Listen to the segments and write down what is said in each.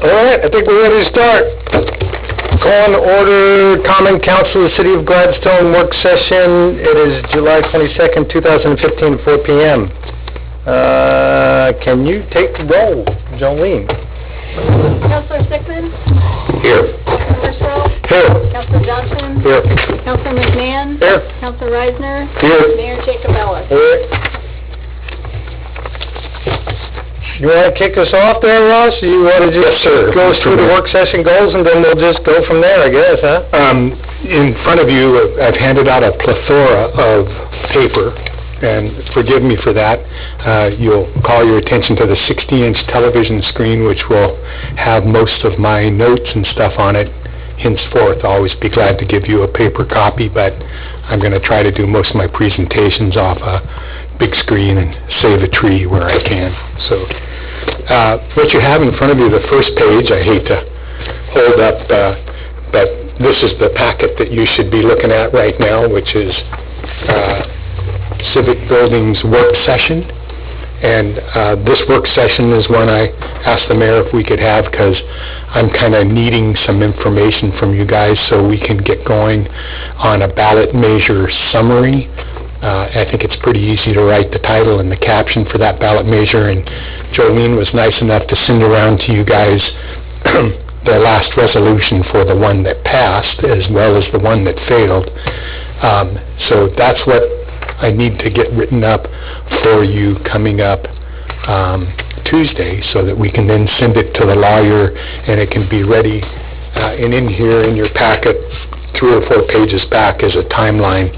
All right, I think we're ready to start. Call to order Common Council of the City of Gladstone work session. It is July 22nd, 2015, 4 p.m. Can you take the roll, Jolene? Councilor Stickman? Here. Councilor Hirschfeld? Here. Councilor Johnson? Here. Councilor McMahon? Here. Councilor Reisner? Here. Mayor Jacob Ellis? Here. You want to kick us off there, Ross? You want to just go through the work session goals, and then we'll just go from there, I guess, huh? In front of you, I've handed out a plethora of paper, and forgive me for that. You'll call your attention to the 60-inch television screen, which will have most of my notes and stuff on it. Henceforth, I'll always be glad to give you a paper copy, but I'm going to try to do most of my presentations off a big screen and save a tree where I can. So what you have in front of you, the first page, I hate to hold up, but this is the packet that you should be looking at right now, which is Civic Building's work session. And this work session is one I asked the mayor if we could have, because I'm kind of needing some information from you guys so we can get going on a ballot measure summary. I think it's pretty easy to write the title and the caption for that ballot measure, and Jolene was nice enough to send around to you guys the last resolution for the one that passed as well as the one that failed. So that's what I need to get written up for you coming up Tuesday, so that we can then send it to the lawyer and it can be ready. And in here in your packet, 3 or 4 pages back, is a timeline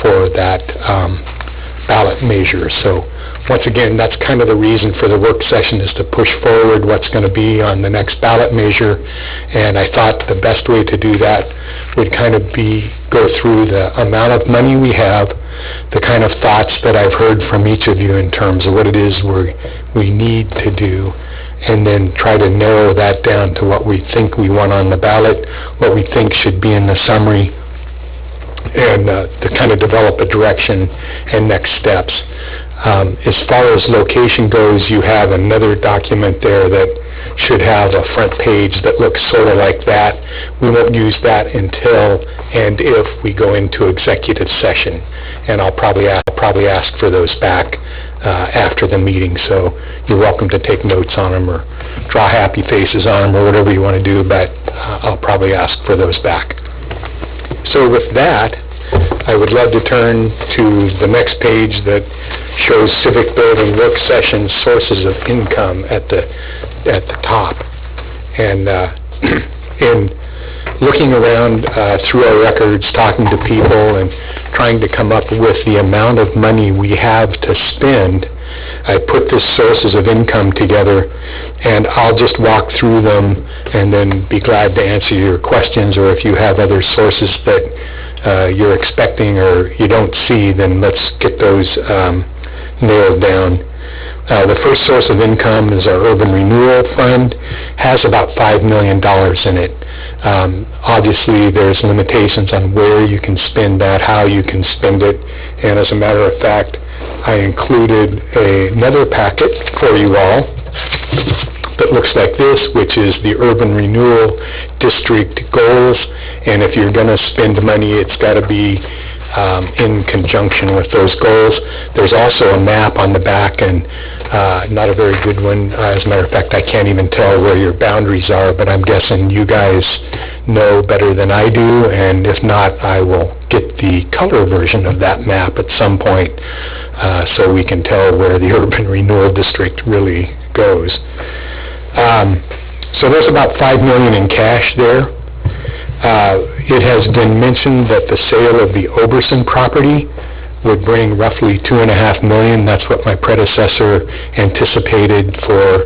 for that ballot measure. So once again, that's kind of the reason for the work session, is to push forward what's going to be on the next ballot measure. And I thought the best way to do that would kind of be go through the amount of money we have, the kind of thoughts that I've heard from each of you in terms of what it is we need to do, and then try to narrow that down to what we think we want on the ballot, what we think should be in the summary, and to kind of develop a direction and next steps. As far as location goes, you have another document there that should have a front page that looks sort of like that. We won't use that until and if we go into executive session, and I'll probably ask for those back after the meeting, so you're welcome to take notes on them or draw happy faces on them or whatever you want to do, but I'll probably ask for those back. So with that, I would love to turn to the next page that shows Civic Building work session sources of income at the top. And in looking around through our records, talking to people, and trying to come up with the amount of money we have to spend, I put this sources of income together, and I'll just walk through them and then be glad to answer your questions, or if you have other sources that you're expecting or you don't see, then let's get those nailed down. The first source of income is our Urban Renewal Fund. Has about $5 million in it. Obviously, there's limitations on where you can spend that, how you can spend it, and as a matter of fact, I included another packet for you all that looks like this, which is the Urban Renewal District goals, and if you're going to spend money, it's got to be in conjunction with those goals. There's also a map on the back, and not a very good one. As a matter of fact, I can't even tell where your boundaries are, but I'm guessing you guys know better than I do, and if not, I will get the color version of that map at some point so we can tell where the Urban Renewal District really goes. So there's about $5 million in cash there. It has been mentioned that the sale of the Oberson property would bring roughly $2.5 million. That's what my predecessor anticipated for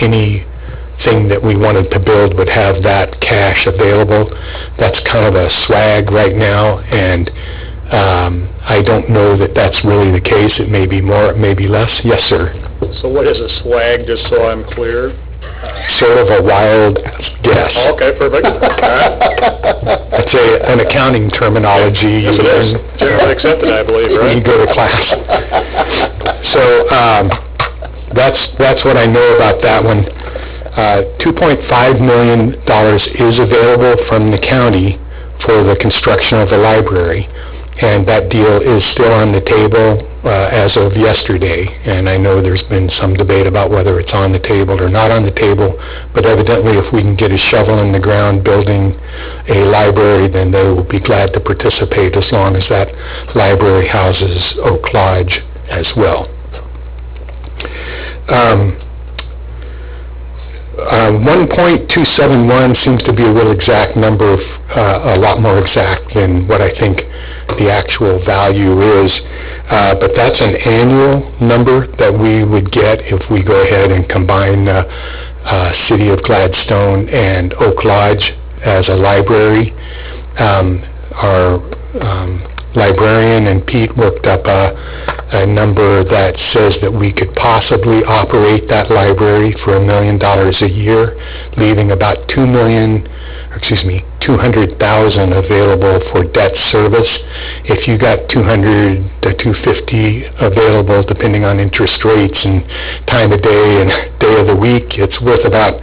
anything that we wanted to build would have that cash available. That's kind of a swag right now, and I don't know that that's really the case. It may be more, it may be less. Yes, sir. So what is a swag, just so I'm clear? Sort of a wild guess. Okay, perfect. All right. It's an accounting terminology. Yes, it is. Generally accepted, I believe, right? When you go to class. So that's what I know about that one. $2.5 million is available from the county for the construction of the library, and that deal is still on the table as of yesterday. And I know there's been some debate about whether it's on the table or not on the table, but evidently if we can get a shovel in the ground building a library, then they will be glad to participate as long as that library houses Oak Lodge as well. 1.271 seems to be a real exact number, a lot more exact than what I think the actual value is, but that's an annual number that we would get if we go ahead and combine City of Gladstone and Oak Lodge as a library. Our librarian and Pete worked up a number that says that we could possibly operate that library for $1 million a year, leaving about $200,000 available for debt service. If you got $200 to $250 available, depending on interest rates and time of day and day of the week, it's worth about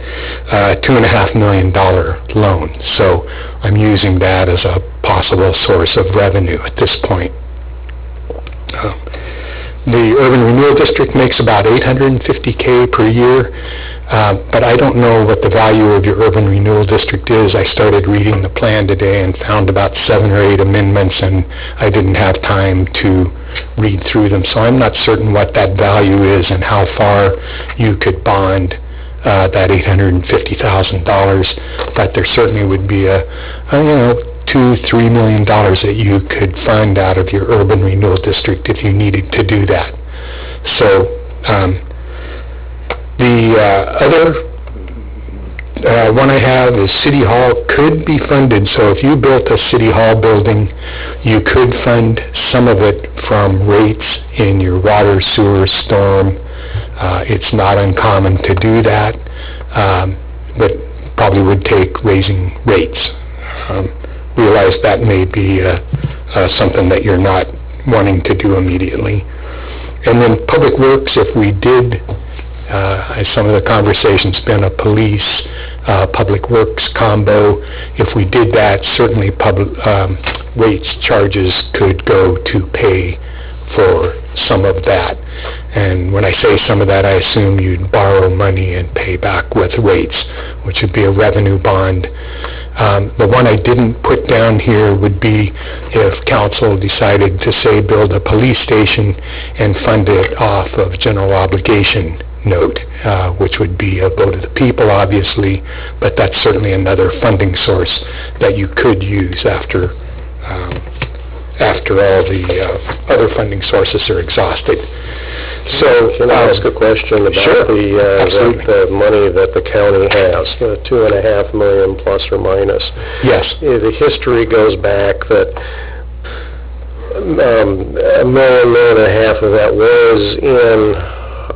$2.5 million loan. So I'm using that as a possible source of revenue at this point. The Urban Renewal District makes about $850K per year, but I don't know what the value of your Urban Renewal District is. I started reading the plan today and found about 7 or 8 amendments, and I didn't have time to read through them, so I'm not certain what that value is and how far you could bond that $850,000, but there certainly would be a $2-3 million that you could fund out of your urban renewal district if you needed to do that. So the other one I have is City Hall could be funded. So if you built a City Hall building, you could fund some of it from rates in your water, sewer, storm. It's not uncommon to do that, but probably would take raising rates. Realize that may be something that you're not wanting to do immediately. And then Public Works, if we did, as some of the conversation's been, a police Public Works combo, if we did that, certainly rates charges could go to pay for some of that. And when I say some of that, I assume you'd borrow money and pay back with rates, which would be a revenue bond. The one I didn't put down here would be if council decided to, say, build a police station and fund it off of general obligation note, which would be a vote of the people, obviously, but that's certainly another funding source that you could use after all the other funding sources are exhausted. So, can I ask a question about sure, the money that the county has, the $2.5 million plus or minus? Yes. The history goes back that $1.5 million of that was in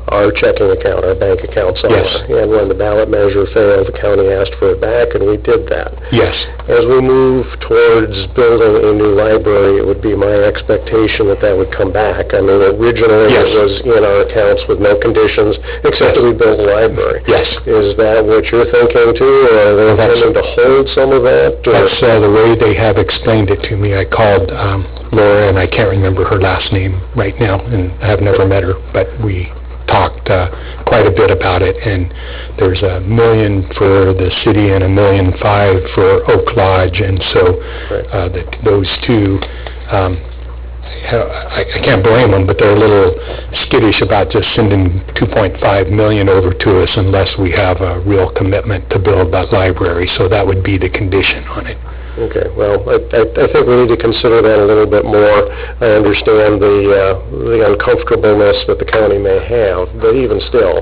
our checking account, our bank account somewhere. Yes. And when the ballot measure failed, the county asked for it back, and we did that. Yes. As we move towards building a new library, it would be my expectation that that would come back. I mean, originally Yes. it was in our accounts with no conditions, except that we built a library. Yes. Is that what you're thinking too, or are they intending to hold some of that? Or? That's the way they have explained it to me. I called Laura, and I can't remember her last name right now, and I have never met her, but we talked quite a bit about it, and there's $1 million for the city and $1.5 million for Oak Lodge, and so those two, I can't blame them, but they're a little skittish about just sending $2.5 million over to us unless we have a real commitment to build that library, so that would be the condition on it. Okay, well, I think we need to consider that a little bit more. I understand the uncomfortableness that the county may have, but even still,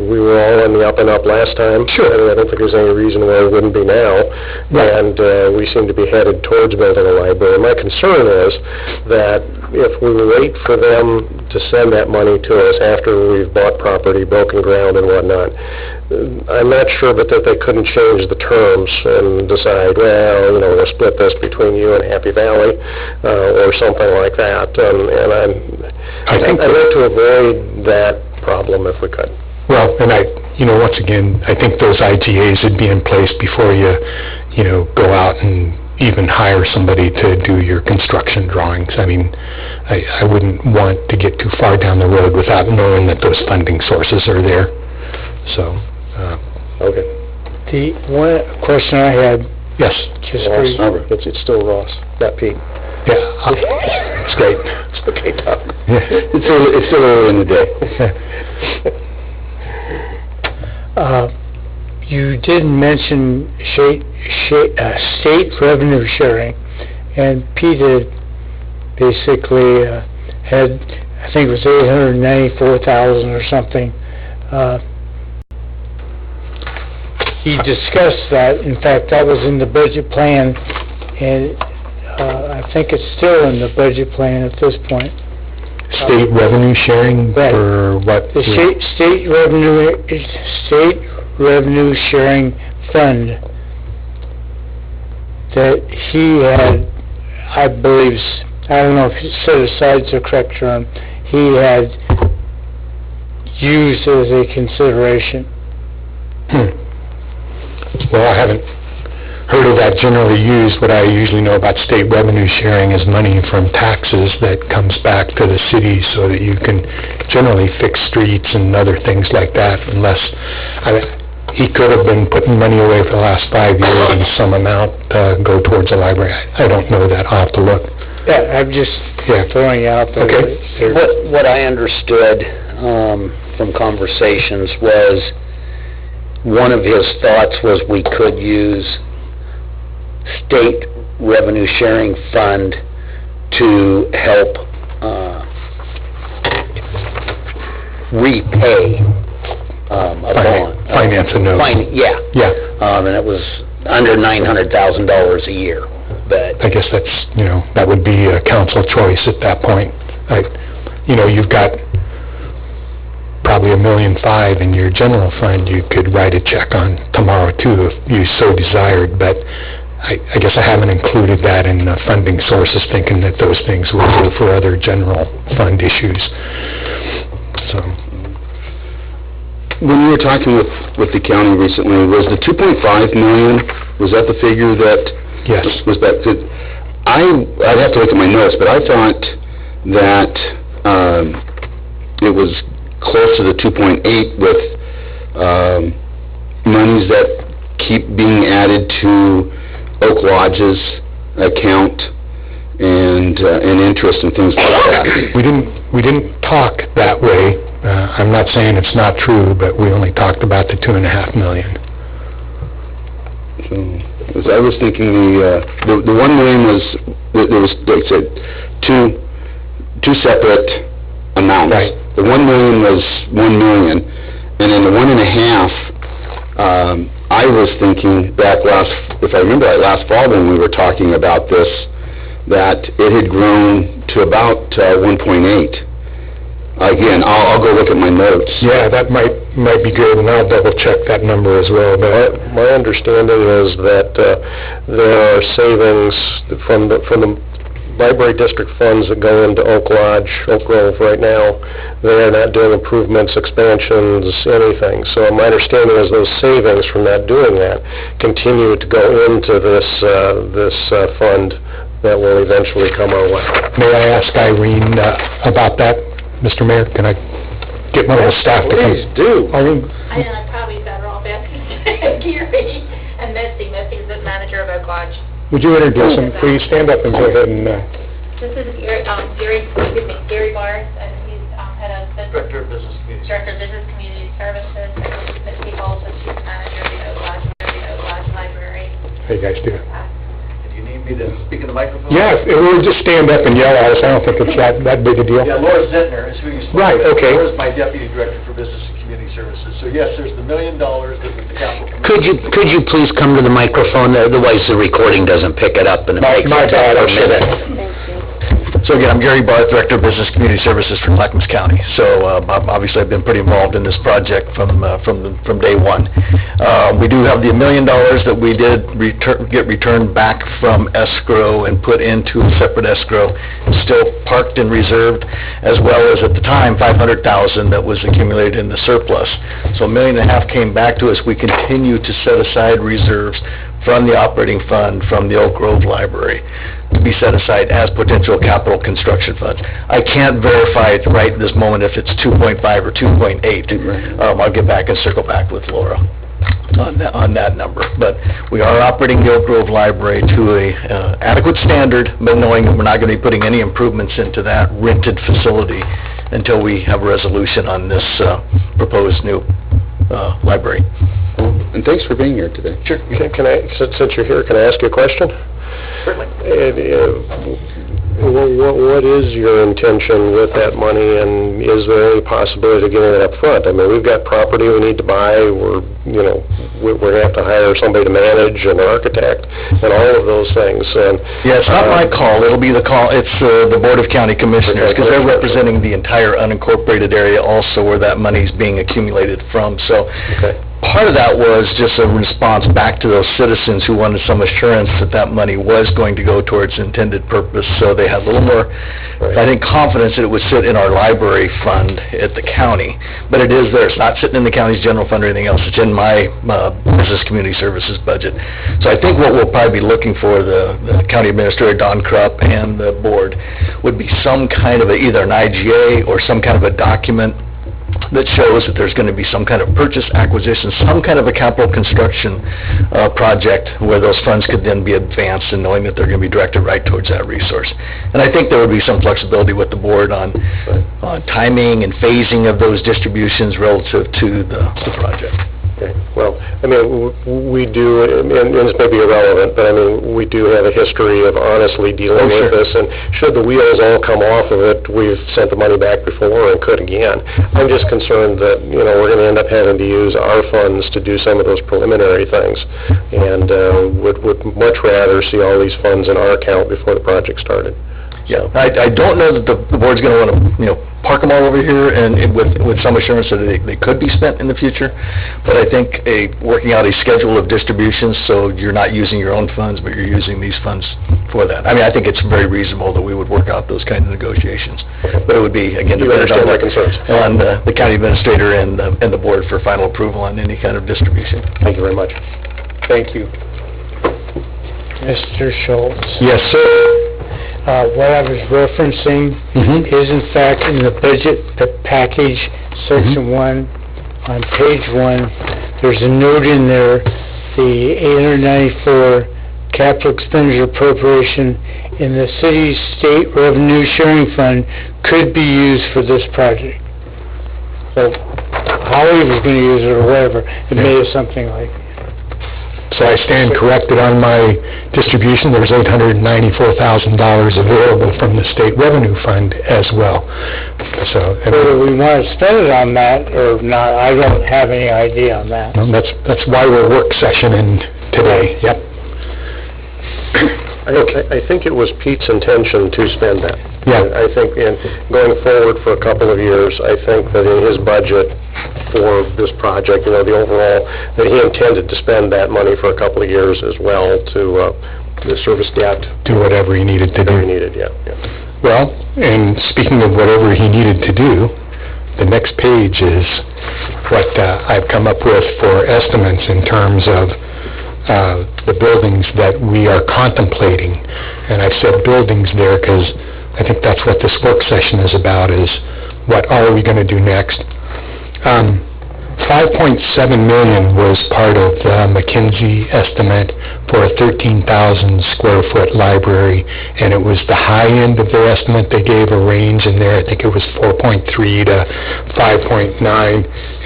we were all on the up and up last time. Sure. I don't think there's any reason why it wouldn't be now. Right. And we seem to be headed towards building a library. My concern is that if we wait for them to send that money to us after we've bought property, broken ground and whatnot, I'm not sure but that they couldn't change the terms and decide, well, we'll split this between you and Happy Valley, or something like that. And I'd like to avoid that problem if we could. Well, and once again, I think those IGAs would be in place before you go out and even hire somebody to do your construction drawings. I mean, I wouldn't want to get too far down the road without knowing that those funding sources are there. So, Okay. The one question I had, yes. just for you. It's still Ross, not Pete. Yeah, it's great. It's okay, Tom. Yeah. It's still early in the day. You did mention state revenue sharing, and Pete had basically had, I think it was $894,000 or something. He discussed that. In fact, that was in the budget plan, and I think it's still in the budget plan at this point. State revenue sharing Right. for what? The state revenue sharing fund that he had, I believe, I don't know if set aside is the correct term, he had used as a consideration. Well, I haven't heard of that generally used. What I usually know about state revenue sharing is money from taxes that comes back to the city so that you can generally fix streets and other things like that, unless, he could have been putting money away for the last 5 years and some amount go towards the library. I don't know that. I'll have to look. Yeah, I'm just throwing out there. Okay. What I understood from conversations was, one of his thoughts was we could use state revenue sharing fund to help repay a bond. Finance a note. Yeah. Yeah. And it was under $900,000 a year, but... I guess that's, that would be a council choice at that point. You've got probably $1.5 million in your general fund you could write a check on tomorrow too if you so desired, but I guess I haven't included that in the funding sources, thinking that those things will go for other general fund issues. So, when you were talking with the county recently, was the $2.5 million, was that the figure that... Yes. Was that... I'd have to look at my notes, but I thought that it was close to the 2.8 with monies that keep being added to Oak Lodge's account and interest and things like that. We didn't talk that way. I'm not saying it's not true, but we only talked about the $2.5 million. So, as I was thinking, the $1 million was, there was, like I said, two separate amounts. Right. The $1 million was $1 million, and then the 1.5, I was thinking back if I remember right, last fall when we were talking about this, that it had grown to about 1.8. Again, I'll go look at my notes. Yeah, that might be good, and I'll double check that number as well. But My understanding is that there are savings from the library district funds that go into Oak Lodge, Oak Grove right now. They are not doing improvements, expansions, anything. So my understanding is those savings from not doing that continue to go into this fund that will eventually come our way. may I ask Irene about that? Mr. Mayor, can I get one of the staff to come? Please do. Irene? I know, I'm probably better off asking Gary and Misty. Misty's the manager of Oak Lodge. Would you introduce him, please? Stand up and go ahead and... This is Gary Barnes, and he's head of business... Director of Business Community Services. And Misty also chief manager of the Oak Lodge Library. How you guys doing? Do you need me to speak in the microphone? Yes, it will just stand up and yell at us. I don't think it's that big a deal. Yeah, Laura Zentner is who you spoke Right, to. okay. Laura's my Deputy Director for Business and Community Services. So yes, there's the $1 million that the capital committee... Could you please come to the microphone, otherwise the recording doesn't pick it up and it makes My it bad, I a should minute. have. Thank you. So again, I'm Gary Barth, Director of Business Community Services for Clackamas County. So obviously I've been pretty involved in this project from day one. We do have the $1 million that we did get returned back from escrow and put into a separate escrow, still parked and reserved, as well as at the time $500,000 that was accumulated in the surplus. So $1.5 million came back to us. We continue to set aside reserves from the operating fund, from the Oak Grove Library, to be set aside as potential capital construction funds. I can't verify it right this moment if it's 2.5 or 2.8. I'll get back and circle back with Laura on that number. But we are operating the Oak Grove Library to a adequate standard, but knowing that we're not going to be putting any improvements into that rented facility until we have a resolution on this proposed new library. And thanks for being here today. Sure. Since you're here, can I ask you a question? Certainly. What is your intention with that money, and is there any possibility of getting it up front? I mean, we've got property we need to buy. We're going to have to hire somebody to manage, an architect, and all of those things. And yeah, it's not my call. It'll be the call. It's the Board of County Commissioners, because they're representing the entire unincorporated area also where that money's being accumulated from. So. Okay. Part of that was just a response back to those citizens who wanted some assurance that that money was going to go towards intended purpose, so they had a little more, I think, confidence that it would sit in our library fund at the county. But it is there. It's not sitting in the county's general fund or anything else. It's in my business community services budget. So I think what we'll probably be looking for, the county administrator, Don Krupp, and the board, would be some kind of either an IGA or some kind of a document that shows that there's going to be some kind of purchase, acquisition, some kind of a capital construction project where those funds could then be advanced, and knowing that they're going to be directed right towards that resource. And I think there would be some flexibility with the board on timing and phasing of those distributions relative to the project. Okay. Well, I mean, we do, and this may be irrelevant, but I mean, we do have a history of honestly dealing with this, and should the wheels all come off of it, we've sent the money back before and could again. I'm just concerned that, we're going to end up having to use our funds to do some of those preliminary things, and would much rather see all these funds in our account before the project started. Yeah, I don't know that the board's going to want to, park them all over here and with some assurance that they could be spent in the future. But I think working out a schedule of distributions so you're not using your own funds, but you're using these funds for that. I mean, I think it's very reasonable that we would work out those kind of negotiations. But it would be, again, dependent on the county administrator and the board for final approval on any kind of distribution. Thank you very much. Thank you. Mr. Schultz. Yes, sir. What I was referencing is in fact in the budget, the package, section 1, on page 1, there's a note in there, the $894 capital expenditure appropriation in the city's state revenue sharing fund could be used for this project. So how he was going to use it or whatever, it may have something like. So I stand corrected on my distribution. There's $894,000 available from the state revenue fund as well. So whether we want to spend it on that or not, I don't have any idea on that. Well, that's why we're work sessioning today. Yep. I think it was Pete's intention to spend that. Yeah. I think going forward for a couple of years, I think that in his budget for this project, the overall, that he intended to spend that money for a couple of years as well to service debt. Do whatever he needed to do. Yeah. Well, and speaking of whatever he needed to do, the next page is what I've come up with for estimates in terms of the buildings that we are contemplating. And I've said buildings there because I think that's what this work session is about, is what are we going to do next. $5.7 million was part of the McKinsey estimate for a 13,000 square foot library, and it was the high end of their estimate. They gave a range in there. I think it was 4.3 to 5.9,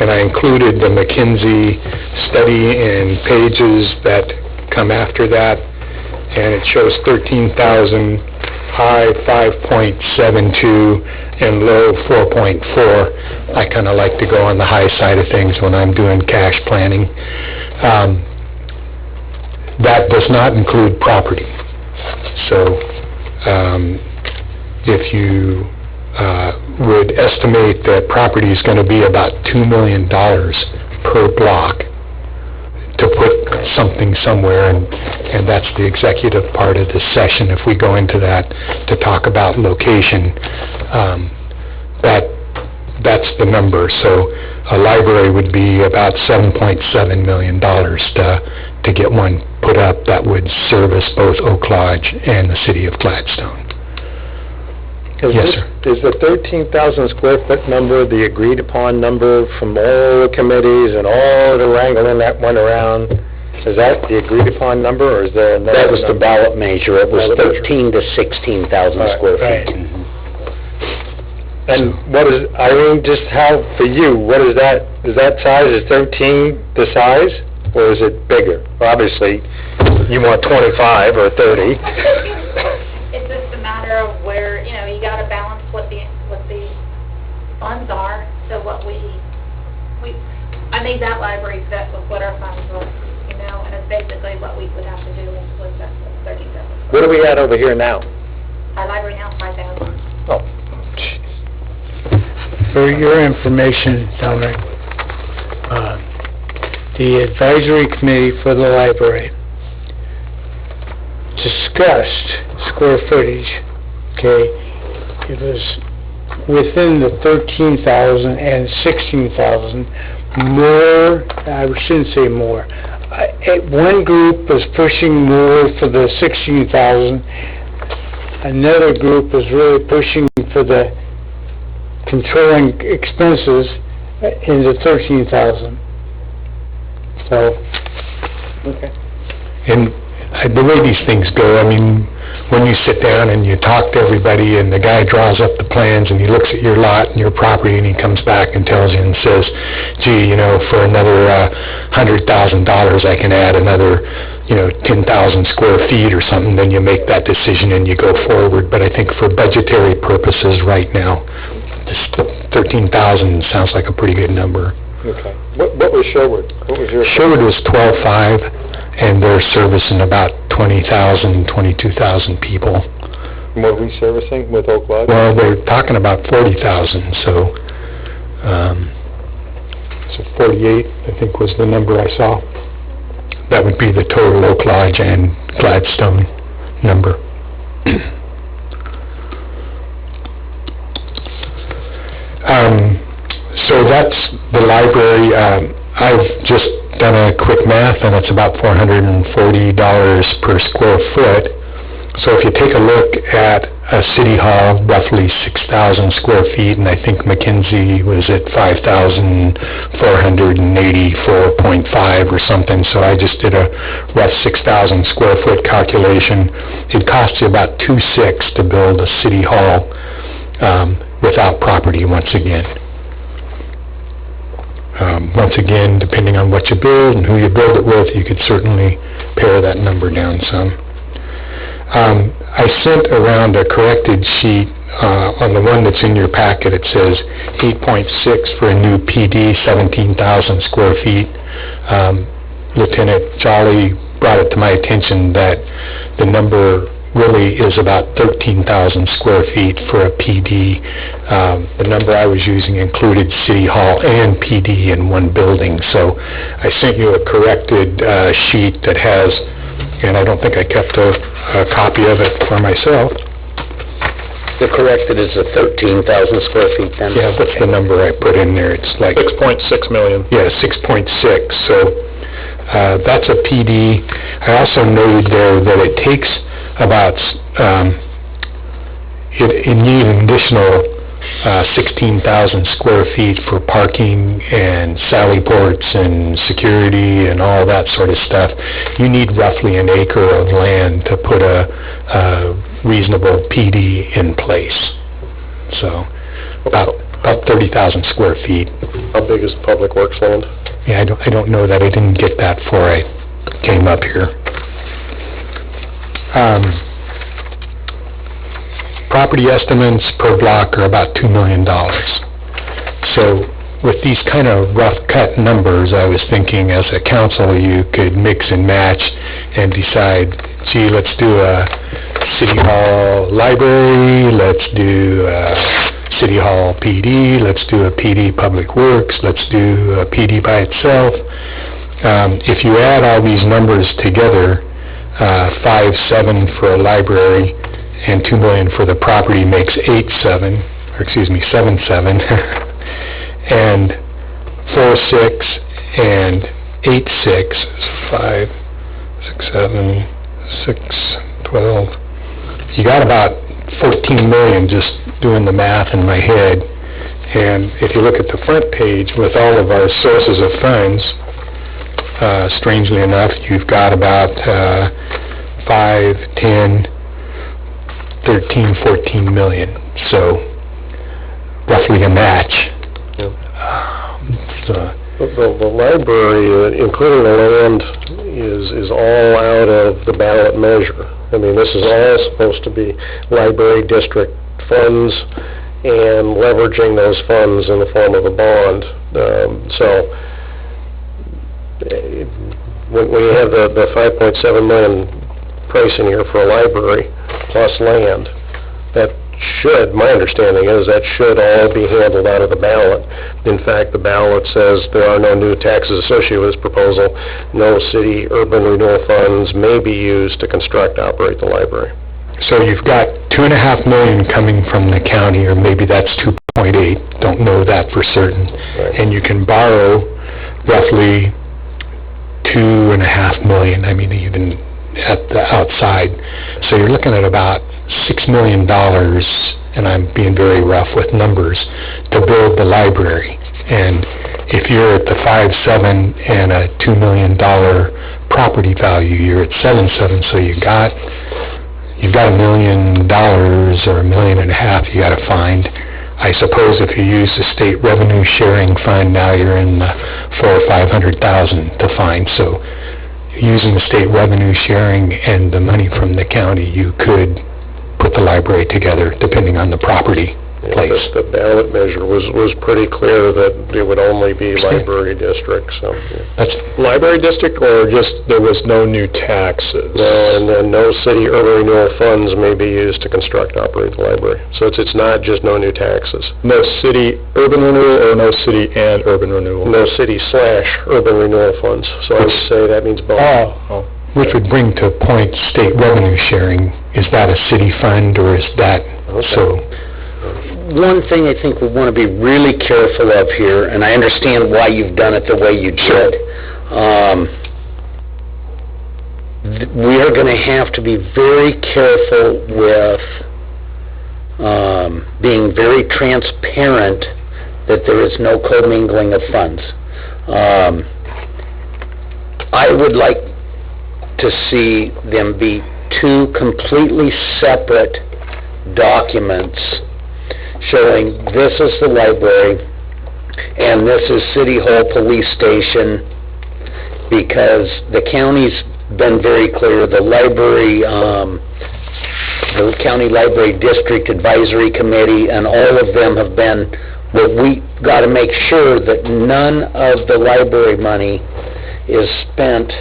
and I included the McKinsey study and pages that come after that, and it shows 13,000, high 5.72, and low 4.4. I kind of like to go on the high side of things when I'm doing cash planning. That does not include property. So if you would estimate that property is going to be about $2 million per block to put something somewhere, and that's the executive part of this session. If we go into that to talk about location, that's the number. So a library would be about $7.7 million to get one put up that would service both Oak Lodge and the city of Gladstone. Yes, sir. Is the 13,000 square foot number the agreed upon number from all the committees and all the wrangling that went around? Is that the agreed upon number, or is there another That was the number? ballot measure. It was Ballot measure. 13 to 16,000 square Right. feet. And what is, Irene, just how, for you, what is that size, is 13 the size, or is it bigger? Obviously, you want 25 or 30. It's just a matter of where, you know, you gotta balance what the funds are, so I made that library fit with what our funds were, you know, and it's basically what we would have to do is split that 13,000. What are we at over here now? Our library now is 5,000. Oh, For your information, Dominic, the advisory committee for the library discussed square footage, okay? It was within the 13,000 and 16,000, more, I shouldn't say more. One group was pushing more for the 16,000. Another group was really pushing for the controlling expenses in the 13,000. So, okay. And the way these things go, I mean, when you sit down and you talk to everybody and the guy draws up the plans and he looks at your lot and your property and he comes back and tells you and says, gee, you know, for another $100,000 I can add another, 10,000 square feet or something, then you make that decision and you go forward. But I think for budgetary purposes right now, this 13,000 sounds like a pretty good number. Okay. What was Sherwood? What was your... Sherwood was 12.5, and they're servicing about 20,000, 22,000 people. More reservicing with Oak Lodge? Well, they're talking about 40,000, so 48, I think, was the number I saw. That would be the total Oak Lodge and Gladstone number. So that's the library. I've just done a quick math, and it's about $440 per square foot. So if you take a look at a city hall, roughly 6,000 square feet, and I think McKinsey was at 5,484.5 or something, so I just did a rough 6,000 square foot calculation. It costs you about $2.6 to build a city hall without property once again. Once again, depending on what you build and who you build it with, you could certainly pare that number down some. I sent around a corrected sheet on the one that's in your packet. It says 8.6 for a new PD, 17,000 square feet. Lieutenant Jolly brought it to my attention that the number really is about 13,000 square feet for a PD. The number I was using included City Hall and PD in one building, so I sent you a corrected sheet that has, and I don't think I kept a copy of it for myself. The corrected is the 13,000 square feet then? Yeah, that's the number I put in there. It's like... 6.6 million. Yeah, 6.6, so that's a PD. I also noted there that it takes about, you need an additional 16,000 square feet for parking and sally ports and security and all that sort of stuff. You need roughly an acre of land to put a reasonable PD in place. So about 30,000 square feet. How big is Public Works land? Yeah, I don't know that. I didn't get that before I came up here. Property estimates per block are about $2 million. So with these kind of rough cut numbers, I was thinking as a council you could mix and match and decide, gee, let's do a City Hall Library, let's do City Hall PD, let's do a PD Public Works, let's do a PD by itself. If you add all these numbers together, 5.7 for a library and $2 million for the property makes 7.7, and 4.6 and 8.6 is 5, 6, 7, 6, 12. You got about 14 million just doing the math in my head. And if you look at the front page with all of our sources of funds, strangely enough, you've got about 5, 10, 13, 14 million. So roughly a match. The library, including the land, is all out of the ballot measure. I mean, this is all supposed to be library district funds and leveraging those funds in the form of a bond. When you have the 5.7 million price in here for a library plus land, that should, my understanding is, that should all be handled out of the ballot. In fact, the ballot says there are no new taxes associated with this proposal. No city urban renewal funds may be used to construct, operate the library. So you've got $2.5 million coming from the county, or maybe that's 2.8, don't know that for certain. Right. And you can borrow roughly $2.5 million, I mean, even at the outside. So you're looking at about $6 million, and I'm being very rough with numbers, to build the library. And if you're at the 5.7 and a $2 million property value, you're at 7.7, so you've got $1 million or $1.5 million you got to find. I suppose if you use the state revenue sharing fund, now you're in the $400,000 or $500,000 to find. So using the state revenue sharing and the money from the county, you could put the library together depending on the property place. The ballot measure was pretty clear that it would only be library district, so. That's Library district, or just there was no new taxes? No, and then no city urban renewal funds may be used to construct, operate the library. So it's not just no new taxes. No city urban renewal, or no city and urban renewal? No city/urban renewal funds. So I would say that means both. Oh. which would bring to point state revenue sharing. Is that a city fund, or is that so? One thing I think we want to be really careful of here, and I understand why you've done it the way you did, we are going to have to be very careful with being very transparent that there is no commingling of funds. I would like to see them be two completely separate documents showing this is the library and this is City Hall Police Station, because the county's been very clear, the County Library District Advisory Committee and all of them have been, well, we got to make sure that none of the library money is spent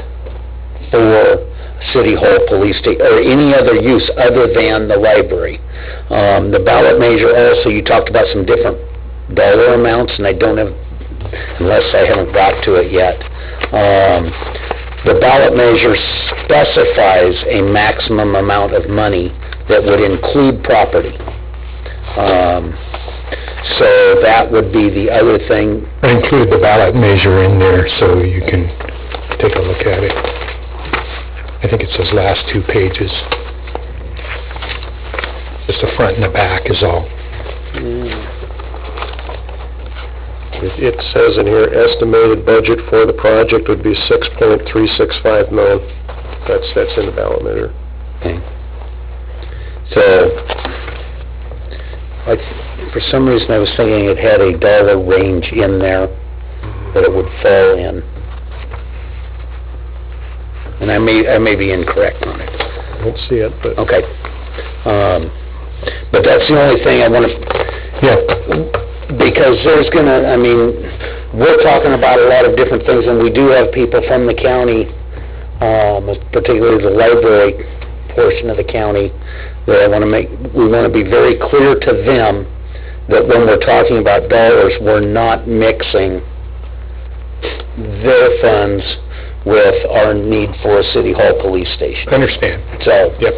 for City Hall Police Station or any other use other than the library. The ballot measure also, you talked about some different dollar amounts, and I don't have, unless I haven't got to it yet. The ballot measure specifies a maximum amount of money that would include property. So that would be the other thing. I include the ballot measure in there so you can take a look at it. I think it's those last two pages. Just the front and the back is all. It says in here, estimated budget for the project would be $6.365 million. That's in the ballot measure. Okay. So, for some reason I was thinking it had a dollar range in there that it would fall in. And I may be incorrect on it. I don't see it, but... Okay. But that's the only thing I want to... Yeah. Because there's going to, I mean, we're talking about a lot of different things, and we do have people from the county, particularly the library, portion of the county, that we want to be very clear to them that when we're talking about dollars, we're not mixing their funds with our need for a city hall police station. Understand. So, Yep.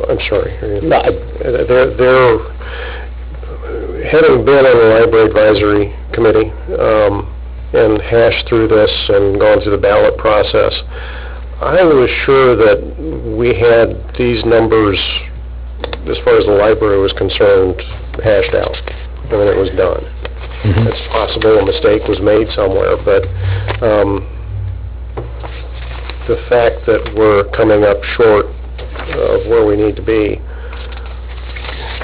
I'm sorry. No, They're having been on the Library Advisory Committee, and hashed through this and gone through the ballot process, I was sure that we had these numbers, as far as the library was concerned, hashed out, and then it was done. Mm-hmm. It's possible a mistake was made somewhere, but the fact that we're coming up short of where we need to be,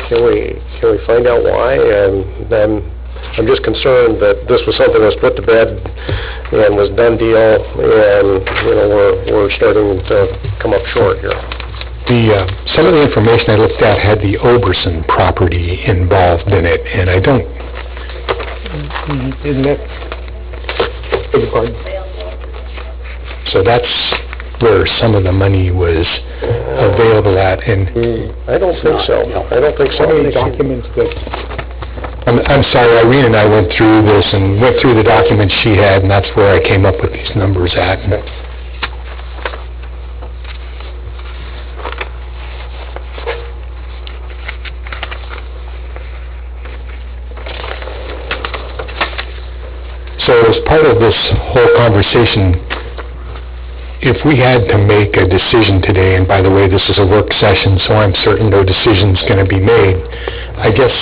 can we find out why? And then I'm just concerned that this was something that was put to bed and was done deal, and we're starting to come up short here. Some of the information I looked at had the Oberson property involved in it, and I don't. Isn't that? Beg your pardon? So that's where some of the money was available at, and I don't think so. I don't think so. some of the documents that. I'm sorry, Irene and I went through this and went through the documents she had, and that's where I came up with these numbers at. So as part of this whole conversation, if we had to make a decision today, and by the way, this is a work session, so I'm certain no decision's going to be made, I guess,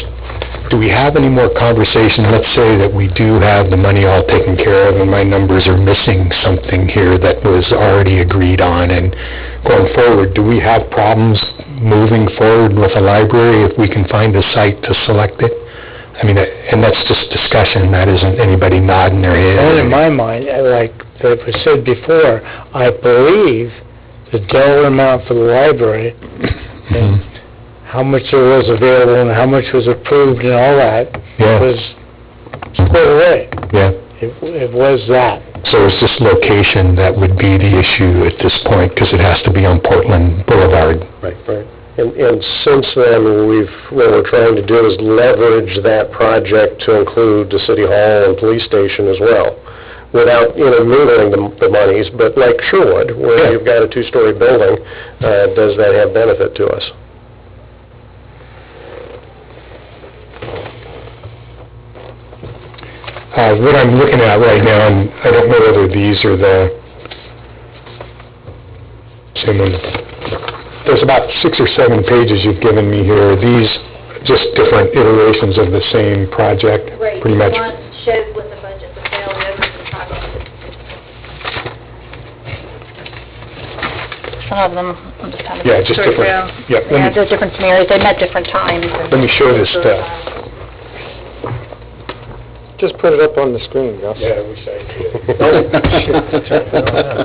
do we have any more conversation? Let's say that we do have the money all taken care of and my numbers are missing something here that was already agreed on, and going forward, do we have problems moving forward with a library if we can find a site to select it? I mean, and that's just discussion, that isn't anybody nodding their head. Well, in my mind, like it was said before, I believe the dollar amount for the library and how much there was available and how much was approved and all that was squared away. Yeah. It was that. So it's just location that would be the issue at this point, because it has to be on Portland Boulevard. Right. And since then, what we're trying to do is leverage that project to include the city hall and police station as well, without mingling the monies. But like Sherwood, where you've got a two-story building, does that have benefit to us? What I'm looking at right now, and I don't know whether these are the same one. There's about 6 or 7 pages you've given me here. Are these just different iterations of the same project? Right. Pretty much. One shows what the budget was sale, the other is the project. Some of them, I'm just kind of... Yeah, just sort different. through. Yeah, Yeah, there's different scenarios. They met different times. let me show this stuff. Just put it up on the screen, Gus. Yeah, I wish I could.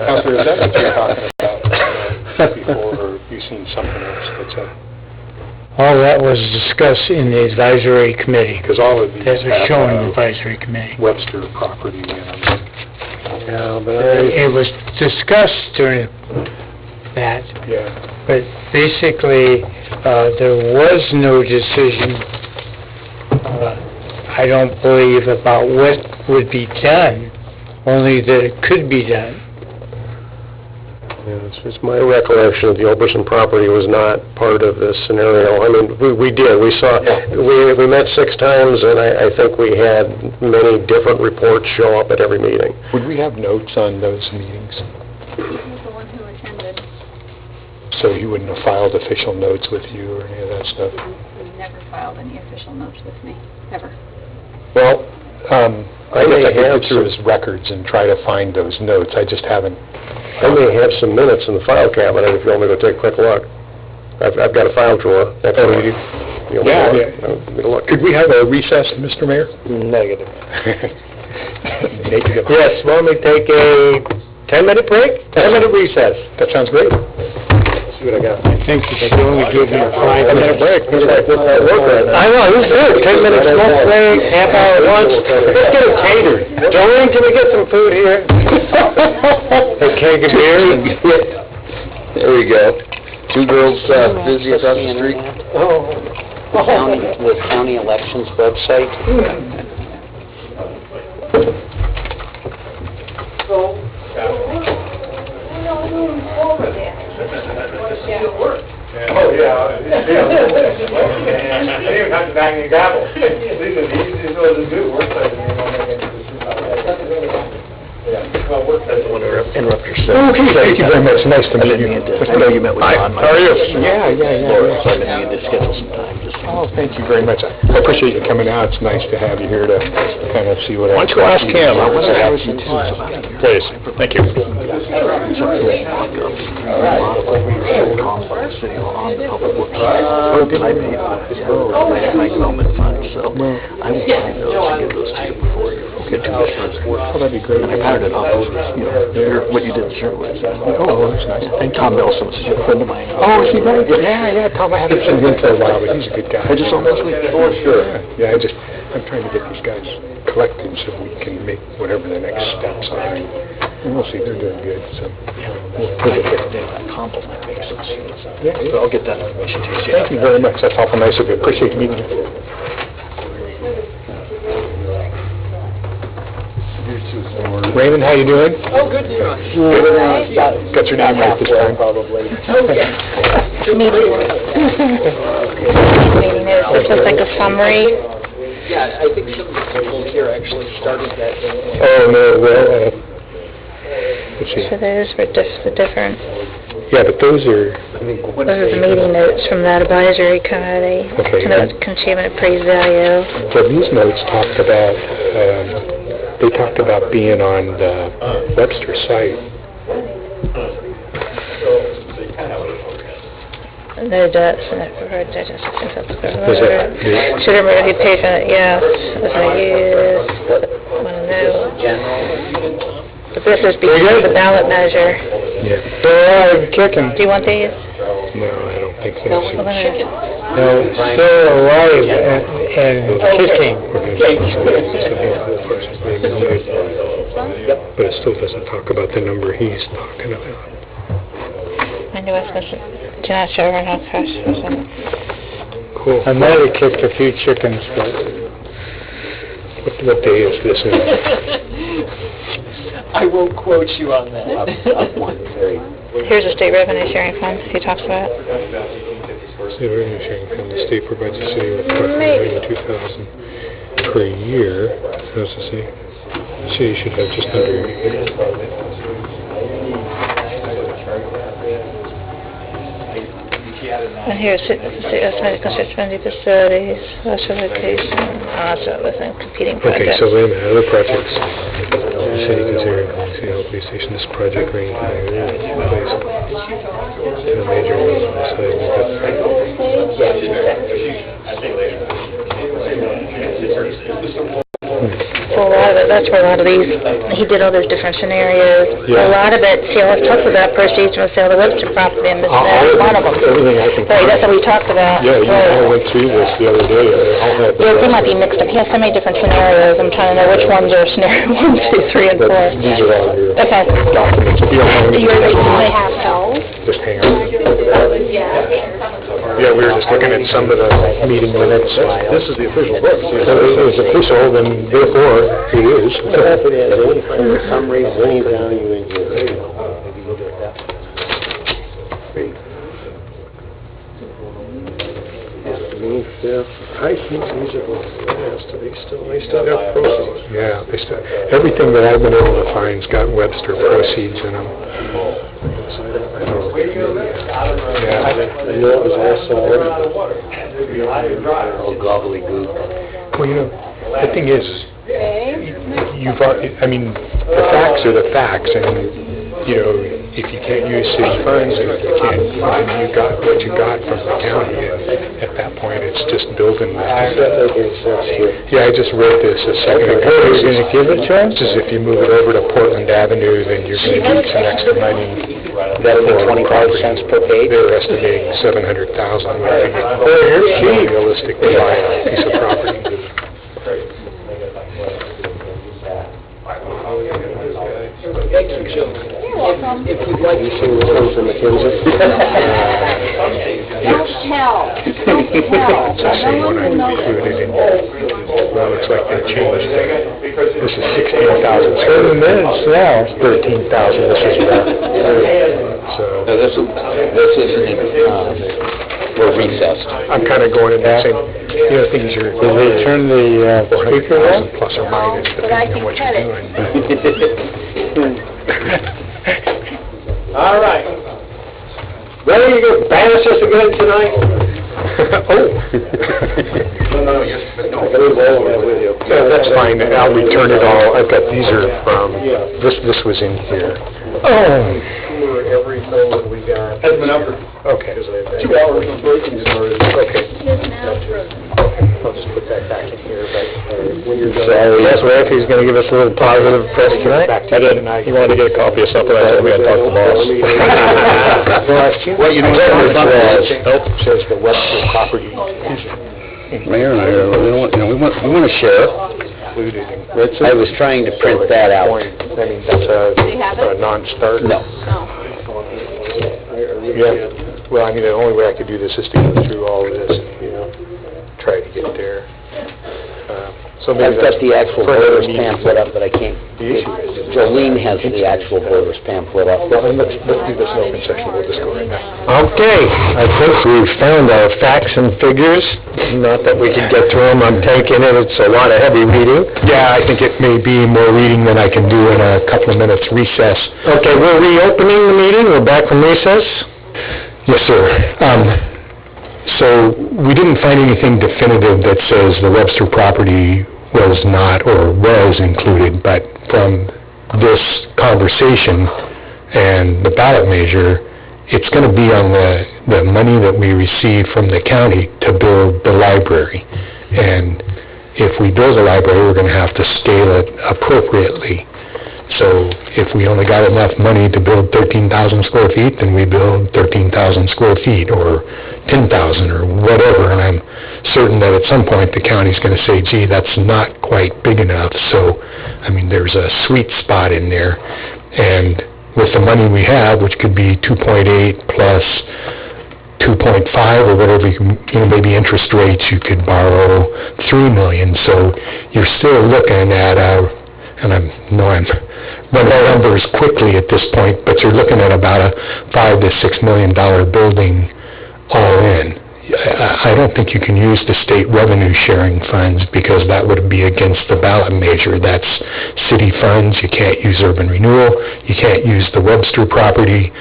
Counselor, is that what you're talking about Before, or have you seen something else that's a... All that was discussed in the advisory committee. Because all of these That was have shown in the advisory committee. Webster property in them. Yeah, but It was discussed during that, Yeah. but basically, there was no decision, I don't believe, about what would be done, only that it could be done. it's my recollection that the Oberson property was not part of this scenario. I mean, we did. We saw. We met 6 times, and I think we had many different reports show up at every meeting. Would we have notes on those meetings? He was the one who attended. So you wouldn't have filed official notes with you or any of that stuff? He never filed any official notes with me, ever. Well, I may guess I could have go through his records and try to find those notes. I just haven't. I may have some minutes in the file cabinet if you want me to go take a quick look. I've got a file drawer. That's Oh, you do? Yeah. Look. Could we have a recess, Mr. Mayor? Negative. Negative. Yes, why don't we take a 10-minute break? 10-minute recess. That sounds great. See what I got. Thank you, but they only give you 5 minutes. break. I know, it was good, 10 minutes smoke break, half-hour lunch. Let's get it catered. Jolene, can we get some food here? A keg of beer? There we go. Two girls, busy across the street. The county elections website. Oh, yeah. I didn't have to bang the gavel. These are the easiest ones to do, work session, I want to interrupt your Okay, thank you very much, nice to meet you. I know you met with John. How are you? Yeah. Laura, so I've been needing to schedule some time. Oh, thank you very much. I appreciate you coming out. It's nice to have you here to kind of see what... Why don't you ask him? Please, thank you. Oh, that'd be great. I patterned it off of, what you did in Sherwood. Oh, that's nice. And Tom Nelson was a friend of mine. Oh, is he right? Yeah, Tom, I haven't seen him for a while, but he's a good guy. I just saw him last week. Oh, sure. Yeah, I'm trying to get these guys collected so we can make whatever the next steps are. And we'll see, they're doing good, so. That compliment makes sense. Yeah. So I'll get that information to you. Thank you very much, that's awful nice of you, appreciate meeting you. Raymond, how you doing? Oh, good. Got your name right this time. Probably. Meeting notes, it's just like a summary. Yeah, I think some of the people here actually started that day. Oh, no, well, let's see. So those were the different, Yeah, but those are, those are the meeting notes from that advisory committee. Okay. Consumer appraised value. so these notes talked about, they talked about being on the Webster site. No debts and that preferred digits. Was that the- Should remember who paid for it, yes. Was I used? Want to know. But this is before the ballot measure. Yeah. They're kicking. Do you want these? No, I don't think so. Well, then I- No, still alive and kicking. But it still doesn't talk about the number he's talking about. I knew I was supposed to, do not show her no cash or something. Cool. I might have kicked a few chickens, but What day is this in? I won't quote you on that. Here's a state revenue sharing fund, he talks about. State revenue sharing fund, the state provides the city with approximately $92,000 per year. How's it say? The city should have just under... And here's state estimated construction of new facilities, special location, so it was in competing Okay, projects. so wait a minute, other projects. The city considering City Hall Police Station, this project range from the major ones on the side. So a lot of it, that's where a lot of these, he did all those different scenarios. Yeah. A lot of it, see, let's talk about proceeds from the sale of the Webster property, and this is one of them. Everything I can... Right, that's what we talked about. Yeah, you all went through this the other day. I'll have... Yeah, they might be mixed up. He has so many different scenarios. I'm trying to know which ones are scenario 1, 2, 3, and 4. But these are all your Okay. documents. If you don't mind, You're right, I have held. just hang on. Yeah, we were just looking at some of the meeting minutes. This is the official book. If it was official, then therefore it is. Summary, any value in your... I think these are, they still have proceeds. Yeah, they still, everything that I've been able to find's got Webster proceeds in them. Yeah. I know it was also... Gobbledygook. Well, you know, the thing is, you've, I mean, the facts are the facts, and, you know, if you can't use city funds, and if you can't, you got what you got from the county, and at that point, it's just building. Yeah, I just read this a second ago. You're gonna give it to us? Just if you move it over to Portland Avenue, then you're gonna need some extra money. That'll be 25 cents per page? They're estimating $700,000. Here's cheap. Realistic to buy a piece of property. Thank you, Joe. You're welcome. If you'd like to see This one's from McKinsey. Don't tell. Don't tell. It's the same one I included in here. Well, it looks like they changed it. This is 16,000. 7 minutes now. 13,000. This is more. So. No, this isn't even, we're recessed. I'm kind of going in that same, things are. Did they turn the speaker off? 400,000 plus or minus, But I depending on can what cut you're it. doing. All right. Ready to go bash us again tonight? That's fine, I'll return it all. I've got, these are from, this was in here. Everything that we got. Has been upper. Okay. 2 hours of breaking is already. Okay. His now frozen. I'll just put that back in here, but when you're done. So, yes, Rick, he's gonna give us a little positive press tonight? I did. He wanted to get a copy of something. I told him we had to talk to the boss. Well, you know, Nope. says the Webster property Mayor and I, we want to share. included in. I was trying to print that out. I mean, that's Do you have a it? non-starter. No. Oh. Yeah, well, I mean, the only way I could do this is to go through all of this, try to get there. So maybe I've got the actual for another voters meeting. pamphlet up, but I can't. The issue is. Jolene has the actual voters pamphlet up. Well, then let's do this in open session, we'll just go right now. Okay, I think we've found our facts and figures, not that we can get through them, I'm taking it, it's a lot of heavy reading. Yeah, I think it may be more reading than I can do in a couple of minutes recess. Okay, we're reopening the meeting, we're back from recess? Yes, sir. So, we didn't find anything definitive that says the Webster property was not or was included, but from this conversation and the ballot measure, it's going to be on the money that we receive from the county to build the library. And if we build a library, we're going to have to scale it appropriately. So if we only got enough money to build 13,000 square feet, then we build 13,000 square feet or 10,000 or whatever. And I'm certain that at some point the county's going to say, gee, that's not quite big enough. So, I mean, there's a sweet spot in there. And with the money we have, which could be 2.8 plus 2.5 or whatever, maybe interest rates, you could borrow $3 million. So you're still looking at and I'm running numbers quickly at this point, but you're looking at about a $5 to $6 million building all in. I don't think you can use the state revenue sharing funds because that would be against the ballot measure. That's city funds. You can't use urban renewal. You can't use the Webster property.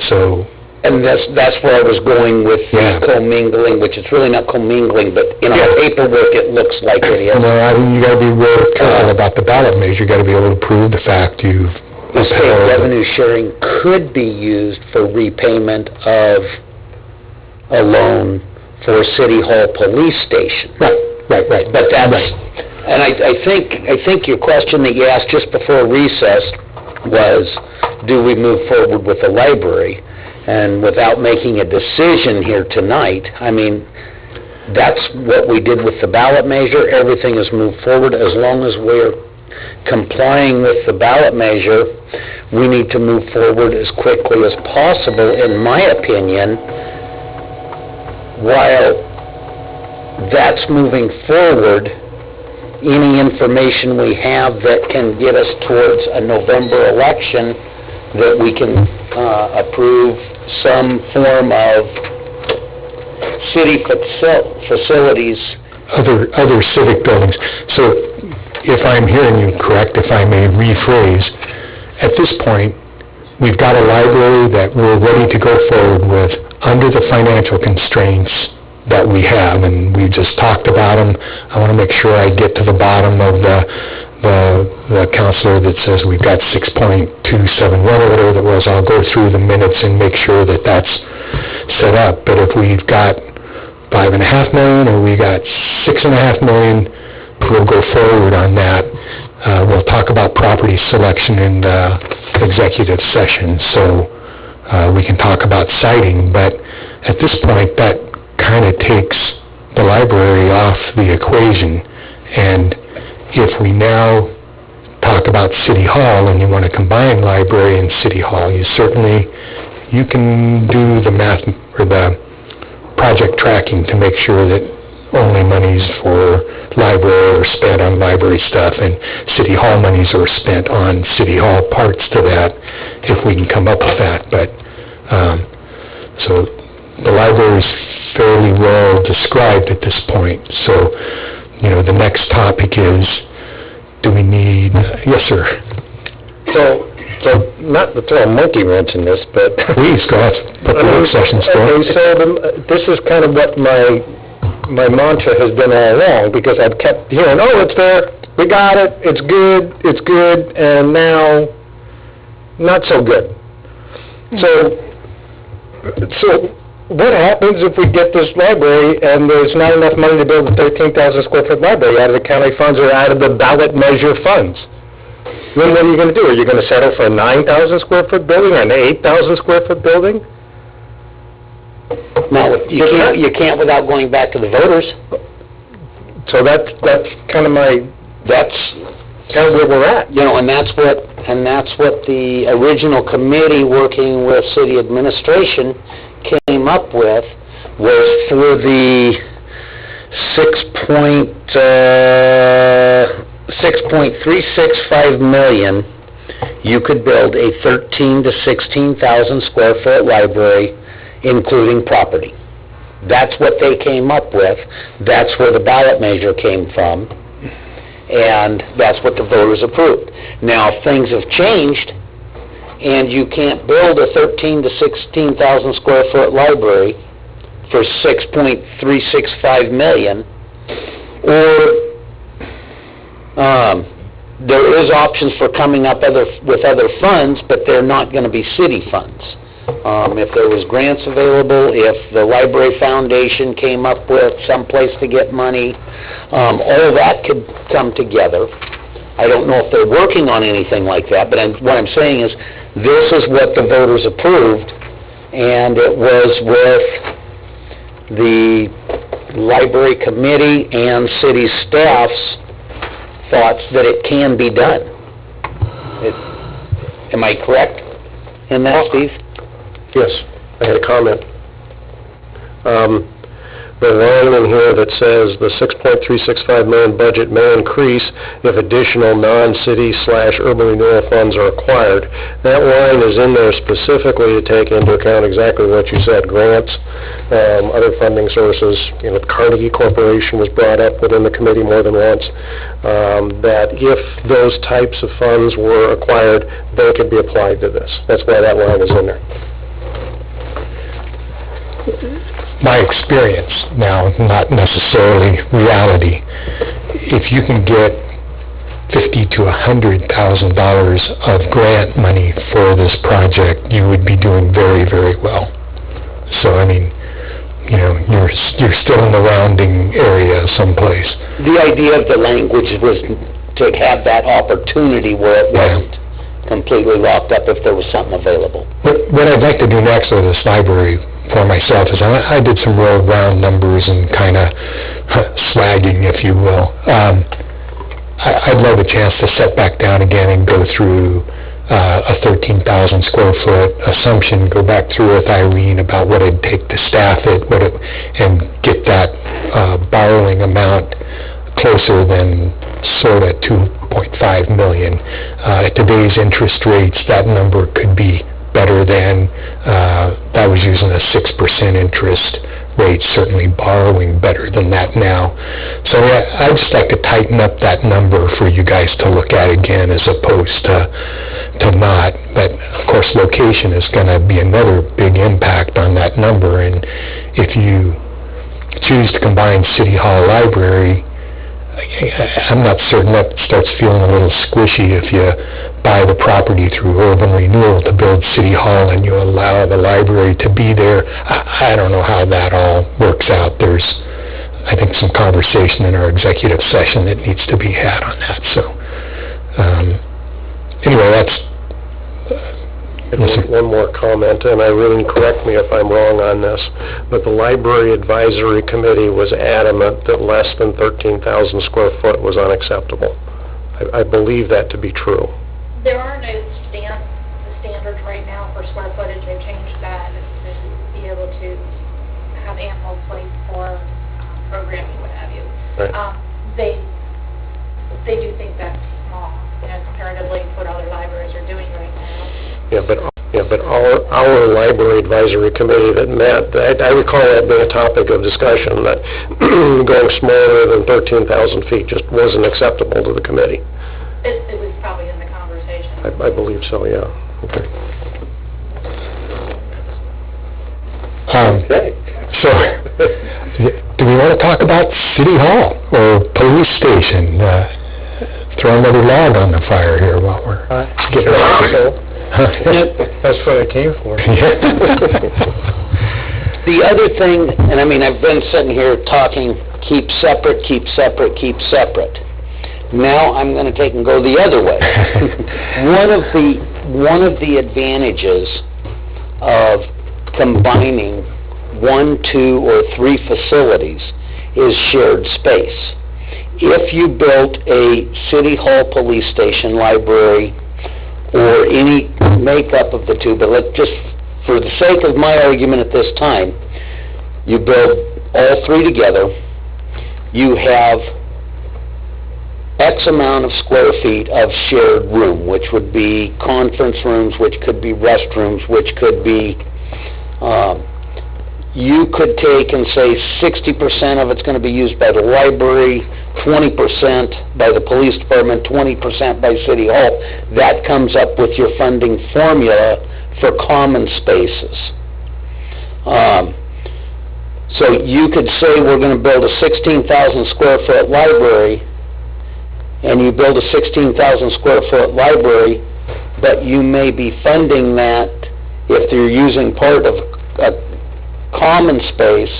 So. And that's where I was going with the commingling, which is really not commingling, but in our paperwork it looks like it is. No, I mean, you got to be real careful about the ballot measure. You got to be able to prove the fact you've The state revenue sharing could be used for repayment of a loan for City Hall Police Station. Right. But that's, and I think your question that you asked just before recess was, do we move forward with the library? And without making a decision here tonight, I mean, that's what we did with the ballot measure. Everything has moved forward. As long as we're complying with the ballot measure, we need to move forward as quickly as possible, in my opinion. While that's moving forward, any information we have that can get us towards a November election, that we can approve some form of city facilities. Other civic buildings. So if I'm hearing you correct, if I may rephrase, at this point, we've got a library that we're ready to go forward with under the financial constraints that we have, and we just talked about them. I want to make sure I get to the bottom of the counselor that says we've got 6.271 or whatever that was, I'll go through the minutes and make sure that that's set up. But if we've got $5.5 million or we got $6.5 million, we'll go forward on that. We'll talk about property selection in the executive session, so we can talk about siting, but at this point, that kind of takes the library off the equation. And if we now talk about City Hall and you want to combine library and City Hall, you can do the math or the project tracking to make sure that only monies for library are spent on library stuff and City Hall monies are spent on City Hall parts to that, if we can come up with that. But so the library is fairly well described at this point. So, the next topic is, do we need, yes, sir? So not to throw a monkey wrench in this, but... Please, go ahead. Put the work sessions for. Okay, so this is kind of what my mantra has been all along, because I've kept hearing, oh, it's there, we got it, it's good, and now, not so good. So what happens if we get this library and there's not enough money to build a 13,000 square foot library out of the county funds or out of the ballot measure funds? Then what are you going to do? Are you going to settle for a 9,000 square foot building or an 8,000 square foot building? No, you can't without going back to the voters. So that's kind of where we're at. And that's what the original committee working with city administration came up with, was for the $6.365 million, you could build a 13,000 to 16,000 square foot library, including property. That's what they came up with. That's where the ballot measure came from, and that's what the voters approved. Now, if things have changed, and you can't build a 13,000 to 16,000 square foot library for $6.365 million, or there is options for coming up with other funds, but they're not going to be city funds. If there was grants available, if the library foundation came up with some place to get money, all that could come together. I don't know if they're working on anything like that, but what I'm saying is this is what the voters approved, and it was with the library committee and city staff's thoughts that it can be done. Am I correct in that, Steve? Yes, I had a comment. The line in here that says the $6.365 million budget may increase if additional non-city/urban renewal funds are acquired. That line is in there specifically to take into account exactly what you said, grants, other funding sources. Carnegie Corporation was brought up within the committee more than once, that if those types of funds were acquired, they could be applied to this. That's why that line is in there. My experience now, not necessarily reality, if you can get $50,000 to $100,000 of grant money for this project, you would be doing very, very well. So, you're still in the rounding area someplace. The idea of the language was to have that opportunity where it wasn't completely locked up if there was something available. What I'd like to do next with this library for myself is I did some real round numbers and kind of slagging, if you will. I'd love a chance to sit back down again and go through a 13,000 square foot assumption, go back through with Irene about what it'd take to staff it, and get that borrowing amount closer than sort of $2.5 million. At today's interest rates, that number could be better than, I was using a 6% interest rate, certainly borrowing better than that now. So I'd just like to tighten up that number for you guys to look at again as opposed to not. But of course location is going to be another big impact on that number, and if you choose to combine City Hall Library, I'm not certain. That starts feeling a little squishy if you buy the property through urban renewal to build City Hall and you allow the library to be there. I don't know how that all works out. There's, I think, some conversation in our executive session that needs to be had on that. So, anyway, that's... One more comment, and Irene, correct me if I'm wrong on this, but the Library Advisory Committee was adamant that less than 13,000 square foot was unacceptable. I believe that to be true. There are no standards right now for square footage. They've changed that to be able to have ample place for programming, what have you. Right. They do think that's small, comparatively to what other libraries are doing right now. Yeah, but our Library Advisory Committee that met, I recall that being a topic of discussion, that going smaller than 13,000 feet just wasn't acceptable to the committee. It was probably in the conversation. I believe so, yeah. Okay. Okay. So, do we want to talk about City Hall or police station? Throw another log on the fire here while we're getting ready to go. That's what I came for. The other thing, and I mean, I've been sitting here talking, keep separate, keep separate, keep separate. Now I'm going to take and go the other way. One of the advantages of combining 1, 2, or 3 facilities is shared space. If you built a City Hall police station, library, or any makeup of the two, but just for the sake of my argument at this time, you build all 3 together, you have X amount of square feet of shared room, which would be conference rooms, which could be restrooms, which could be, you could take and say 60% of it's going to be used by the library, 20% by the police department, 20% by City Hall. That comes up with your funding formula for common spaces. So you could say we're going to build a 16,000 square foot library, and you build a 16,000 square foot library, but you may be funding that, if you're using part of a common space,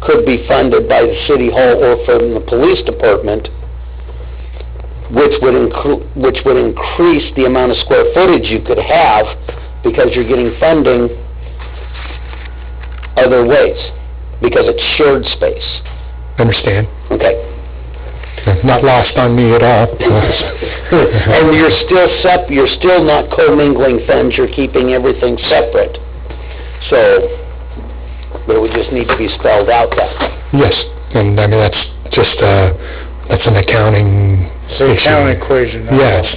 could be funded by the City Hall or from the police department, which would increase the amount of square footage you could have, because you're getting funding other ways, because it's shared space. Understand. Okay. Not lost on me at all. And you're still not commingling funds, you're keeping everything separate. So, but it would just need to be spelled out that way. Yes, and I mean, that's just, that's an accounting issue. Accounting equation. Yes,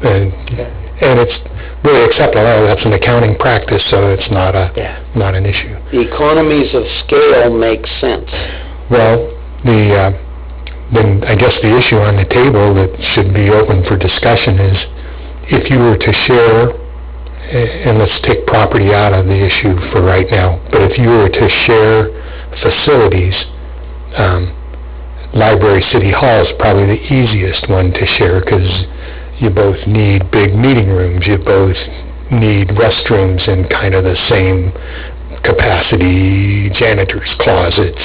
and it's really acceptable. That's an accounting practice, so it's not not an issue. The economies of scale make sense. Well, then I guess the issue on the table that should be open for discussion is, if you were to share, and let's take property out of the issue for right now, but if you were to share facilities, library, City Hall is probably the easiest one to share, because you both need big meeting rooms, you both need restrooms in kind of the same capacity, janitors' closets,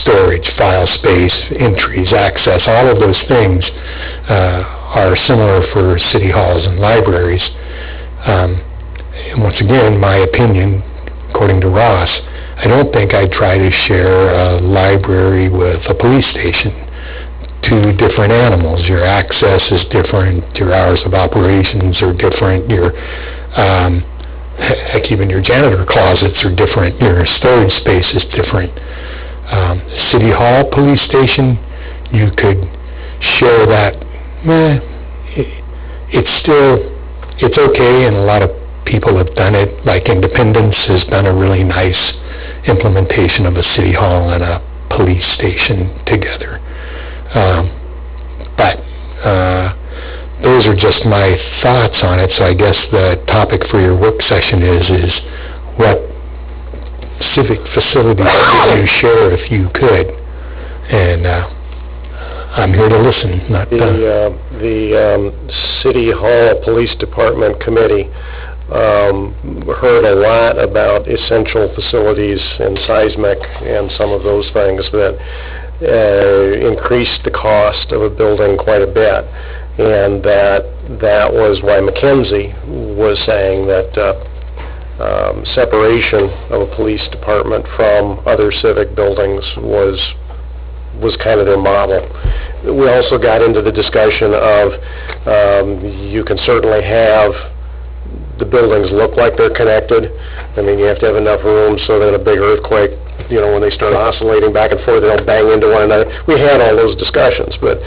storage, file space, entries, access, all of those things are similar for city halls and libraries. And once again, my opinion, according to Ross, I don't think I'd try to share a library with a police station. 2 different animals. Your access is different, your hours of operations are different, your heck, even your janitor closets are different, your storage space is different. City Hall, police station, you could share that. It's okay, and a lot of people have done it, like Independence has done a really nice implementation of a City Hall and a police station together. But those are just my thoughts on it, so I guess the topic for your work session is what civic facilities would you share if you could? And I'm here to listen, not... The City Hall Police Department Committee heard a lot about essential facilities and seismic and some of those things that increased the cost of a building quite a bit, and that was why McKenzie was saying that separation of a police department from other civic buildings was kind of their model. We also got into the discussion of you can certainly have the buildings look like they're connected. I mean, you have to have enough room so that a big earthquake, when they start oscillating back and forth, they don't bang into one another. We had all those discussions, but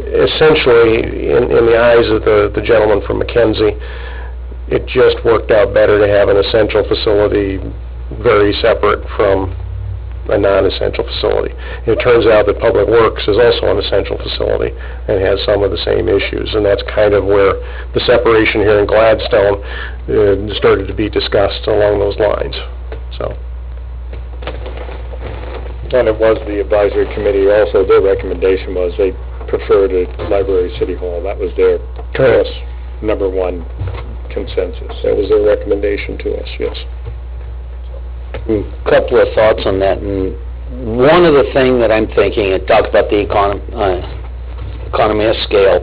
essentially, in the eyes of the gentleman from McKenzie, it just worked out better to have an essential facility very separate from a non-essential facility. It turns out that Public Works is also an essential facility and has some of the same issues, and that's kind of where the separation here in Gladstone started to be discussed along those lines. So. And it was the advisory committee also, their recommendation was they preferred a library city hall. That was their number one consensus. That was their recommendation to us, yes. A couple of thoughts on that. And one of the things that I'm thinking, it talks about the economy of scale,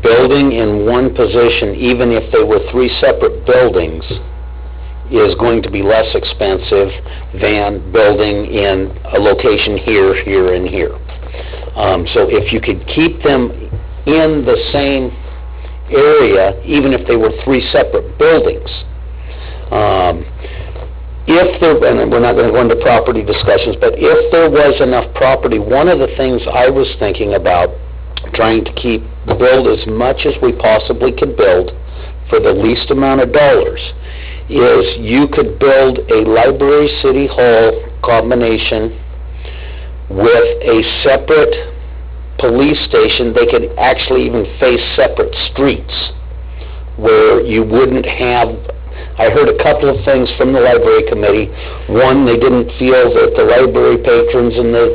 building in one position, even if they were three separate buildings, is going to be less expensive than building in a location here, here, and here. So if you could keep them in the same area, even if they were three separate buildings, and we're not going to go into property discussions, but if there was enough property, one of the things I was thinking about trying to build as much as we possibly could build for the least amount of dollars is you could build a library city hall combination with a separate police station. They could actually even face separate streets where you wouldn't have... I heard a couple of things from the library committee. One, they didn't feel that the library patrons and the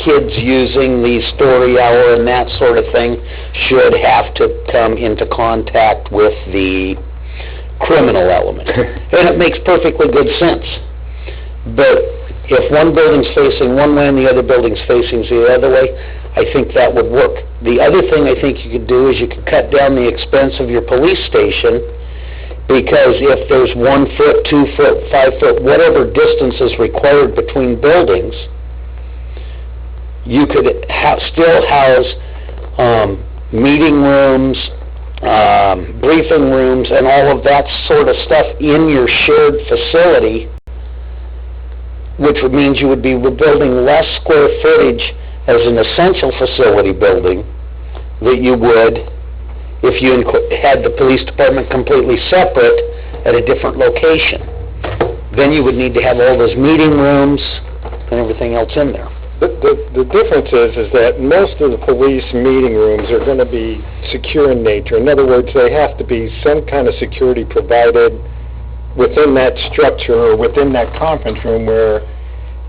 kids using the story hour and that sort of thing should have to come into contact with the criminal element. And it makes perfectly good sense. But if one building's facing one way and the other building's facing the other way, I think that would work. The other thing I think you could do is you could cut down the expense of your police station, because if there's 1 foot, 2 foot, 5 foot, whatever distance is required between buildings, you could still house meeting rooms, briefing rooms, and all of that sort of stuff in your shared facility, which means you would be building less square footage as an essential facility building that you would if you had the police department completely separate at a different location. Then you would need to have all those meeting rooms and everything else in there. The difference is that most of the police meeting rooms are going to be secure in nature. In other words, they have to be some kind of security provided within that structure or within that conference room, where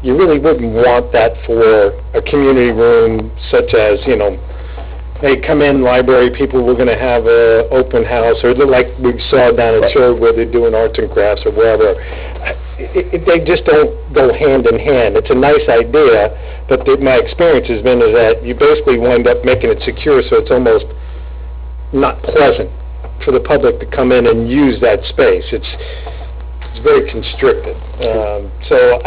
you really wouldn't want that for a community room such as, hey, come in, library people, we're going to have an open house, or like we saw down at Sherwood where they're doing arts and crafts or whatever. They just don't go hand in hand. It's a nice idea, but my experience has been is that you basically wind up making it secure, so it's almost not pleasant for the public to come in and use that space. It's very constricted. So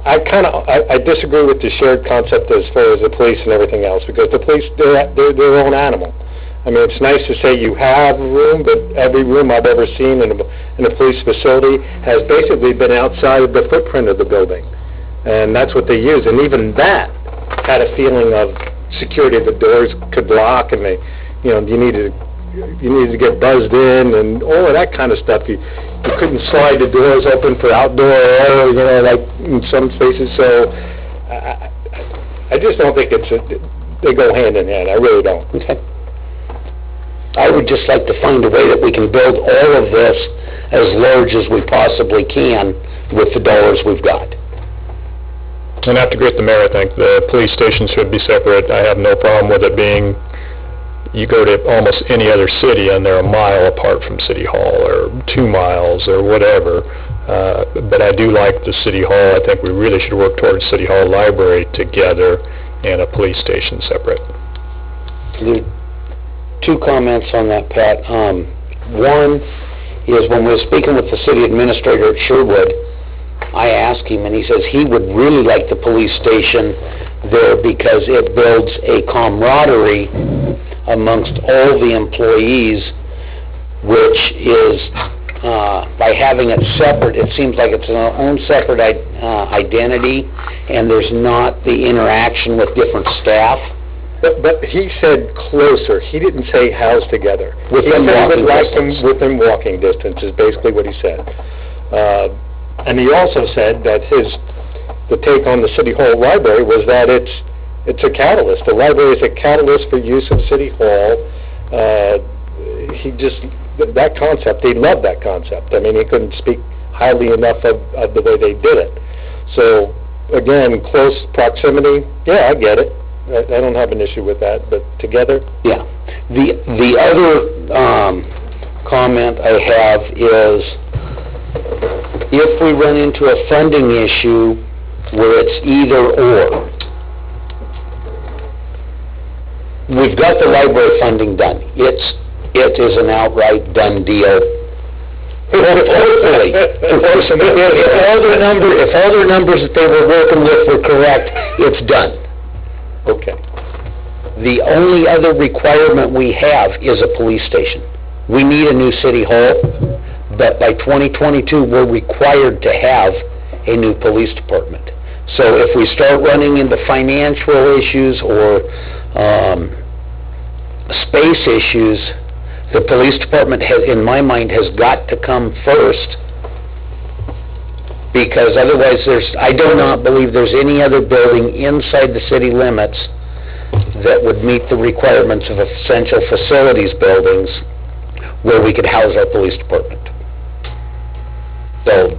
I disagree with the shared concept as far as the police and everything else, because the police, they're their own animal. I mean, it's nice to say you have a room, but every room I've ever seen in a police facility has basically been outside of the footprint of the building. And that's what they use. And even that had a feeling of security. The doors could lock, and you needed to get buzzed in and all of that kind of stuff. You couldn't slide the doors open for outdoor air, like in some spaces. So I just don't think they go hand in hand. I really don't. Okay. I would just like to find a way that we can build all of this as large as we possibly can with the dollars we've got. And I have to agree with the mayor, I think. The police station should be separate. I have no problem with it being, you go to almost any other city and they're a mile apart from City Hall, or 2 miles, or whatever. But I do like the City Hall. I think we really should work towards City Hall Library together and a police station separate. Two comments on that, Pat. One is when we were speaking with the city administrator at Sherwood, I asked him, and he says he would really like the police station there because it builds a camaraderie amongst all the employees, which is, by having it separate, it seems like it's an own separate identity, and there's not the interaction with different staff. But he said closer. He didn't say housed together. Within walking distance. Within walking distance is basically what he said. And he also said that the take on the City Hall Library was that it's a catalyst. The library is a catalyst for use of City Hall. That concept, he loved that concept. I mean, he couldn't speak highly enough of the way they did it. So, again, close proximity, yeah, I get it. I don't have an issue with that, but together? Yeah. The other comment I have is, if we run into a funding issue where it's either or, we've got the library funding done. It is an outright done deal. Hopefully. If all their numbers that they were working with were correct, it's done. Okay. The only other requirement we have is a police station. We need a new city hall, but by 2022, we're required to have a new police department. So if we start running into financial issues or space issues, the police department, in my mind, has got to come first, because otherwise I do not believe there's any other building inside the city limits that would meet the requirements of essential facilities buildings where we could house our police department. So,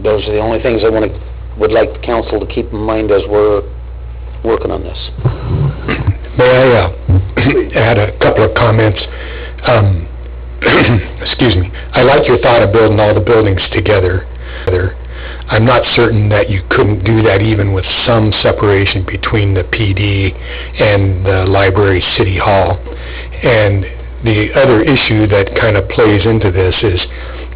those are the only things I would like the council to keep in mind as we're working on this. May I add a couple of comments? Excuse me. I like your thought of building all the buildings together. I'm not certain that you couldn't do that even with some separation between the PD and the library city hall. And the other issue that kind of plays into this is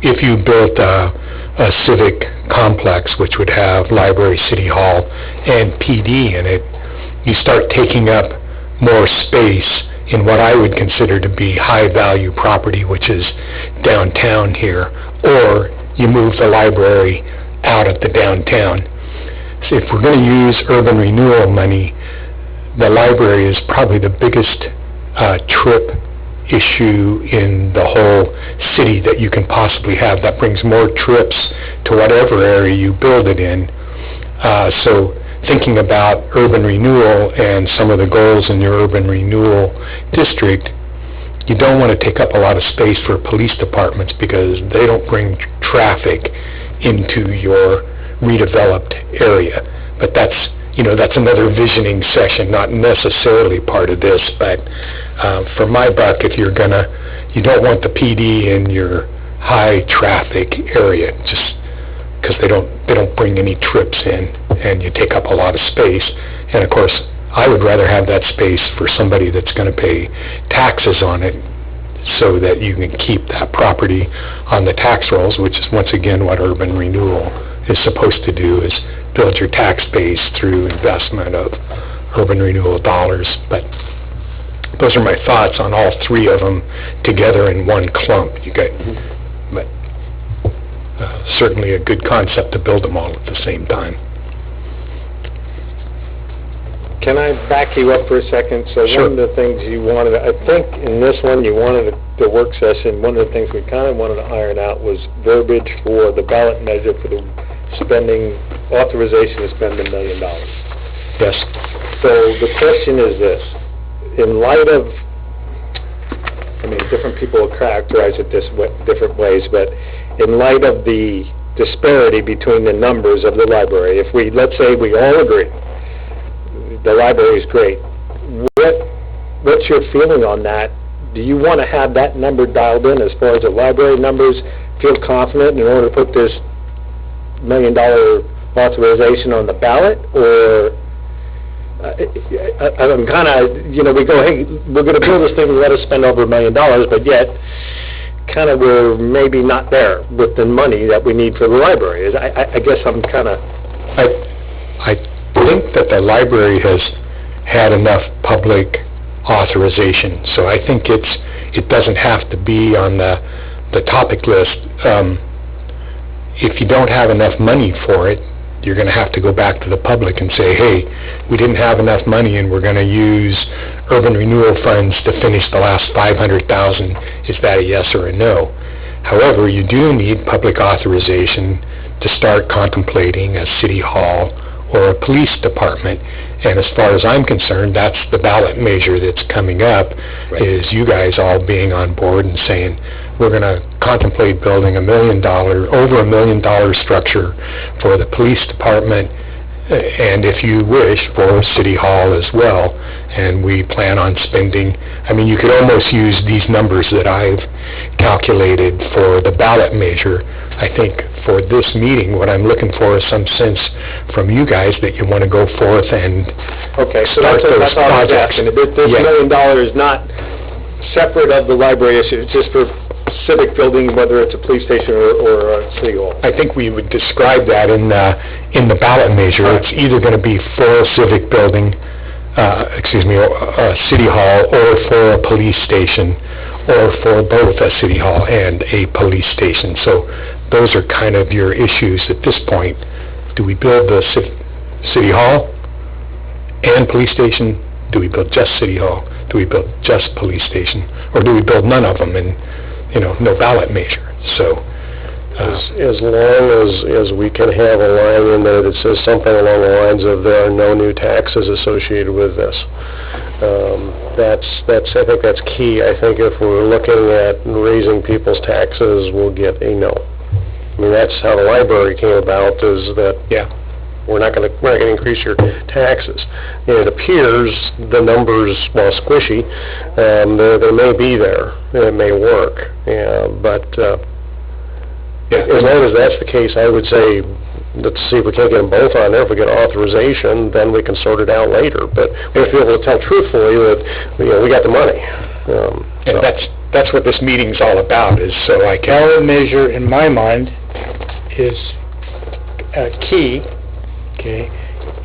if you built a civic complex which would have library, city hall, and PD in it, you start taking up more space in what I would consider to be high-value property, which is downtown here, or you move the library out of the downtown. So if we're going to use urban renewal money, the library is probably the biggest trip issue in the whole city that you can possibly have. That brings more trips to whatever area you build it in. So thinking about urban renewal and some of the goals in your urban renewal district, you don't want to take up a lot of space for police departments because they don't bring traffic into your redeveloped area. But that's another visioning session, not necessarily part of this, but for my buck, if you don't want the PD in your high traffic area, just because they don't bring any trips in, and you take up a lot of space. And of course, I would rather have that space for somebody that's going to pay taxes on it, so that you can keep that property on the tax rolls, which is once again what urban renewal is supposed to do, is build your tax base through investment of urban renewal dollars. But those are my thoughts on all three of them together in one clump. But certainly a good concept to build them all at the same time. Can I back you up for a second? So Sure. One of the things you wanted, I think in this one, you wanted the work session, one of the things we kind of wanted to iron out was verbiage for the ballot measure for the authorization to spend $1 million. Yes. So the question is this: in light of, different people will characterize it different ways, but in light of the disparity between the numbers of the library. If we, let's say we all agree, the library is great, what's your feeling on that? Do you want to have that number dialed in as far as the library numbers, feel confident in order to put this $1 million authorization on the ballot, or I'm kind of, we go, hey, we're going to build this thing and let us spend over $1 million, but yet kind of we're maybe not there with the money that we need for the library. I guess I'm kind of... I think that the library has had enough public authorization, so I think it doesn't have to be on the topic list. If you don't have enough money for it, you're going to have to go back to the public and say, hey, we didn't have enough money and we're going to use urban renewal funds to finish the last $500,000. Is that a yes or a no? However, you do need public authorization to start contemplating a city hall or a police department. And as far as I'm concerned, that's the ballot measure that's coming up, is you guys all being on board and saying, we're going to contemplate building over $1 million structure for the police department, and if you wish, for City Hall as well. And we plan on spending, you could almost use these numbers that I've calculated for the ballot measure. I think for this meeting, what I'm looking for is some sense from you guys that you want to go forth and start those projects. This $1 million is not separate of the library issue, it's just for civic building, whether it's a police station or a city hall. I think we would describe that in the ballot measure. It's either going to be for a civic building, a city hall, or for a police station, or for both a city hall and a police station. So those are kind of your issues at this point. Do we build the city hall and police station? Do we build just city hall? Do we build just police station? Or do we build none of them and no ballot measure? So as long as we can have a line in there that says something along the lines of there are no new taxes associated with this. I think that's key. I think if we're looking at raising people's taxes, we'll get a no. That's how the library came about, is that we're not going to increase your taxes. It appears the numbers, while squishy, they may be there, and it may work. But as long as that's the case, I would say, let's see if we can't get them both on there. If we get authorization, then we can sort it out later. But we have to be able to tell truthfully that we got the money. And that's what this meeting's all about, is so I can... Ballot measure, in my mind, is key. Okay,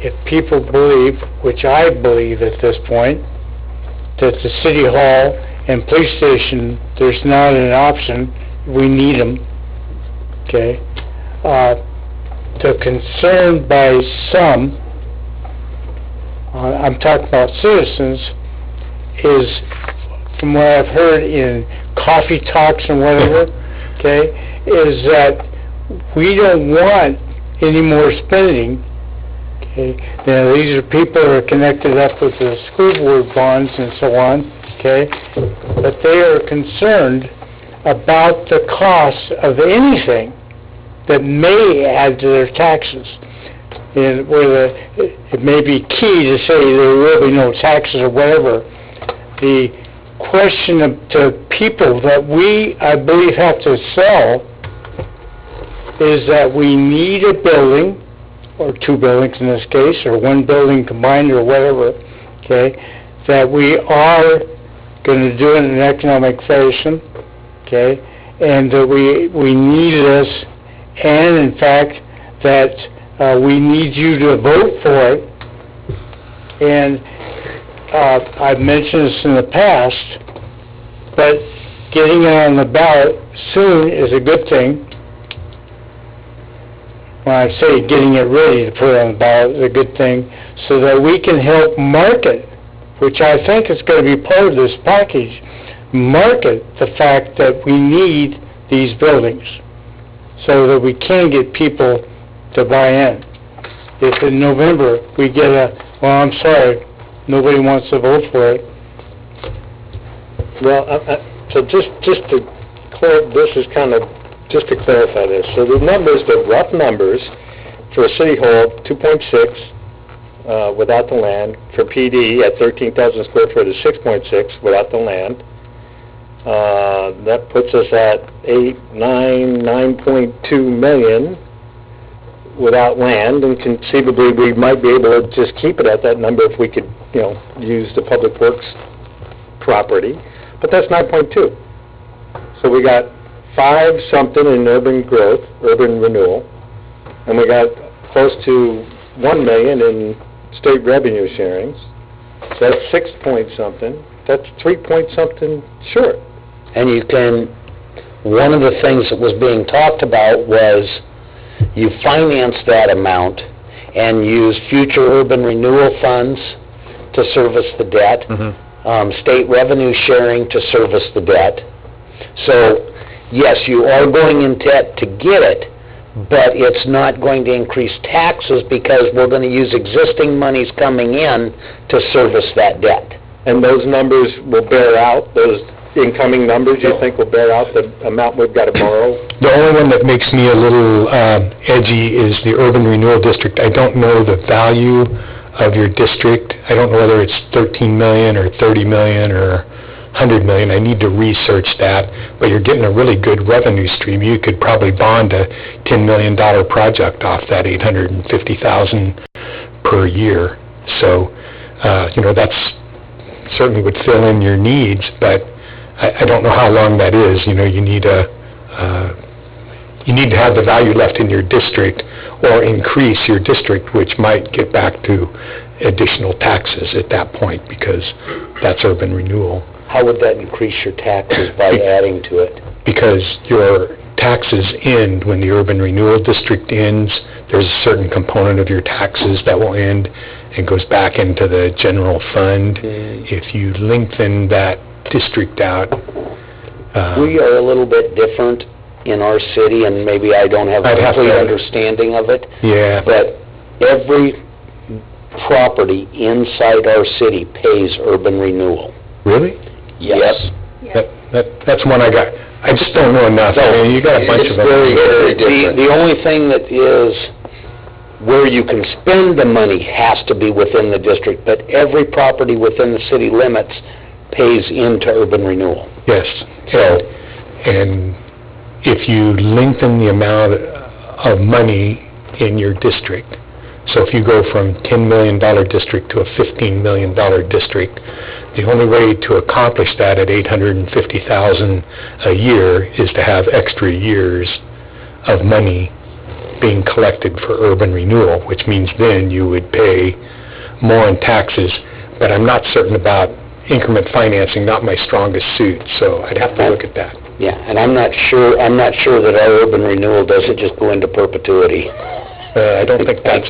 if people believe, which I believe at this point, that the city hall and police station, there's not an option, we need them. Okay, the concern by some, I'm talking about citizens, is, from what I've heard in coffee talks and whatever, okay, is that we don't want any more spending. Okay. Now, these are people who are connected up with the school board bonds and so on, okay, but they are concerned about the cost of anything that may add to their taxes. And whether it may be key to say there will be no taxes or whatever, the question to people that we, I believe, have to sell is that we need a building, or two buildings in this case, or one building combined or whatever, okay, that we are going to do it in an economic fashion, okay, and that we need this, and in fact that we need you to vote for it. And I've mentioned this in the past, but getting it on the ballot soon is a good thing. When I say getting it ready to put it on the ballot is a good thing, so that we can help market, which I think is going to be part of this package, market the fact that we need these buildings, so that we can get people to buy in. If in November we get I'm sorry, nobody wants to vote for it. Well, so just to clear, this is kind of just to clarify this, so the numbers, the rough numbers, for City Hall, 2.6 without the land. For PD, at 13,000 square foot, is 6.6 without the land. That puts us at 9.2 million without land, and conceivably we might be able to just keep it at that number if we could, use the Public Works property. But that's 9.2. So we got 5 something in urban growth, urban renewal, and we got close to 1 million in state revenue sharings. So that's 6 point something. That's 3 point something short. And one of the things that was being talked about was you finance that amount and use future urban renewal funds to service the debt, state revenue sharing to service the debt. So, yes, you are going in debt to get it, but it's not going to increase taxes because we're going to use existing monies coming in to service that debt. And those numbers will bear out, those incoming numbers, you think will bear out the amount we've got to borrow? The only one that makes me a little edgy is the urban renewal district. I don't know the value of your district. I don't know whether it's 13 million or 30 million or 100 million. I need to research that, but you're getting a really good revenue stream. You could probably bond a $10 million project off that $850,000 per year. So, that's certainly would fill in your needs, but I don't know how long that is. You need to have the value left in your district or increase your district, which might get back to additional taxes at that point because that's urban renewal. How would that increase your taxes by adding to it? Because your taxes end when the urban renewal district ends. There's a certain component of your taxes that will end and goes back into the general fund. If you lengthen that district out... we are a little bit different in our city, and maybe I don't have a complete understanding of it. Yeah. But every property inside our city pays urban renewal. Really? Yes. That's one I got. I just don't know enough. You got a bunch of them. Very different. The only thing that is where you can spend the money has to be within the district, but every property within the city limits pays into urban renewal. Yes. And if you lengthen the amount of money in your district, so if you go from $10 million district to a $15 million district, the only way to accomplish that at $850,000 a year is to have extra years of money being collected for urban renewal, which means then you would pay more in taxes. But I'm not certain about increment financing, not my strongest suit, so I'd have to look at that. Yeah, and I'm not sure that our urban renewal doesn't just go into perpetuity. I don't think that's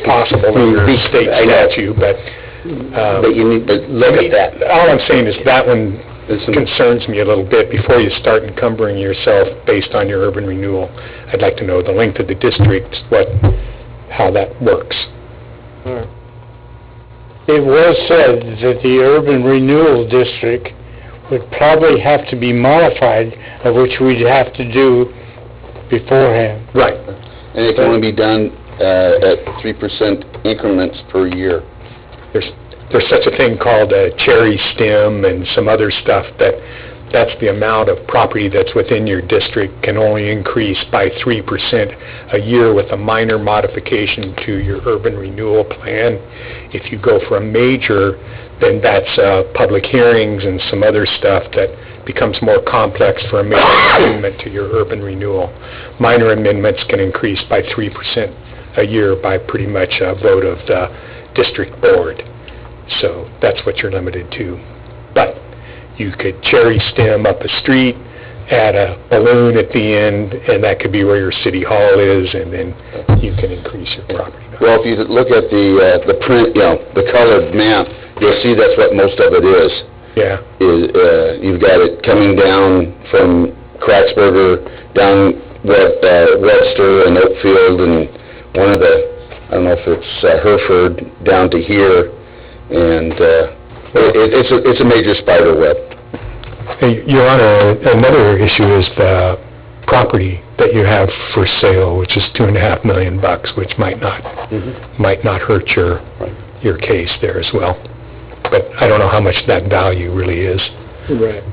possible under state statute, but you need to look at that. All I'm saying is that one concerns me a little bit. Before you start encumbering yourself based on your urban renewal, I'd like to know the length of the district, how that works. All right. It was said that the urban renewal district would probably have to be modified, of which we'd have to do beforehand. Right. And it can only be done at 3% increments per year. There's such a thing called a cherry stem and some other stuff that's the amount of property that's within your district can only increase by 3% a year with a minor modification to your urban renewal plan. If you go for a major, then that's public hearings and some other stuff that becomes more complex for a major amendment to your urban renewal. Minor amendments can increase by 3% a year by pretty much a vote of the district board. So that's what you're limited to. But you could cherry stem up a street, add a balloon at the end, and that could be where your city hall is, and then you can increase your property value. Well, if you look at the print, the colored map, you'll see that's what most of it is. Yeah. You've got it coming down from Kraxberger down Webster and Oakfield and one of the, I don't know if it's Hereford, down to here, and it's a major spider web. Hey, Your Honor, another issue is the property that you have for sale, which is $2.5 million, which might not hurt your case there as well. But I don't know how much that value really is. Right.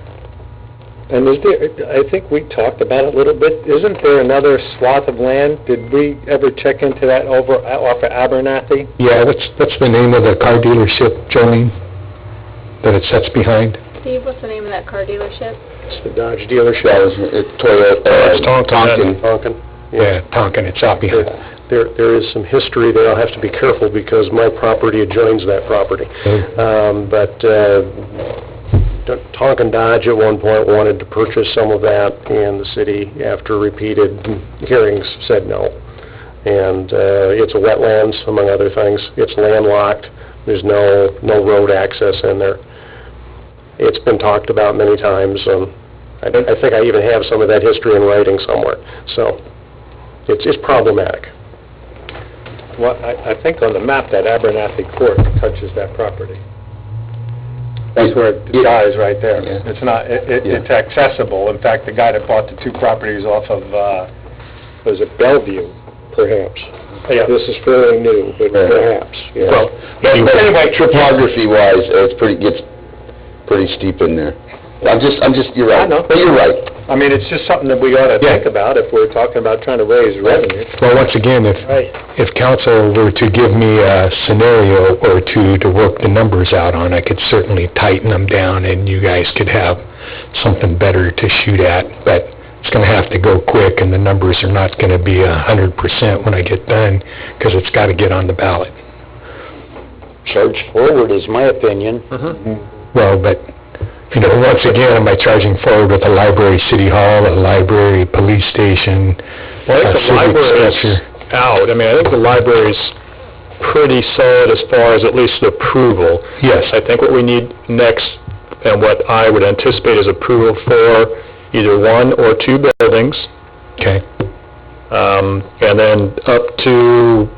And is there, I think we talked about it a little bit, isn't there another swath of land? Did we ever check into that off of Abernathy? Yeah, what's the name of the car dealership, Jolene, that it sets behind? Steve, what's the name of that car dealership? It's the Dodge dealership. It's Toyota. It's Tonkin. Tonkin. Yeah, Tonkin, it's out behind. There is some history there. I'll have to be careful because my property adjoins that property. Tonkin Dodge at one point wanted to purchase some of that, and the city, after repeated hearings, said no. And it's a wetlands, among other things. It's landlocked. There's no road access in there. It's been talked about many times. I think I even have some of that history in writing somewhere. So it's problematic. Well, I think on the map that Abernathy Court touches that property. That's where it dies right there. Yeah. It's not, it's accessible. In fact, the guy that bought the two properties off of, was it Bellevue, perhaps? Yeah. This is fairly new, but perhaps, yeah. Well, but anyway, topography-wise, gets pretty steep in there. I'm just, you're right. I know. But you're right. I mean, it's just something that we ought to think about if we're talking about trying to raise revenue. Well, once again, if council were to give me a scenario or two to work the numbers out on, I could certainly tighten them down and you guys could have something better to shoot at, but it's going to have to go quick and the numbers are not going to be 100% when I get done because it's got to get on the ballot. Charge forward is my opinion. Well, but you know, once again, am I charging forward with a library, city hall, a library, police station, Well, I think the library's structure? out. I mean, I think the library's pretty solid as far as at least approval. Yes. I think what we need next, and what I would anticipate is approval for either one or two buildings, Okay. and then up to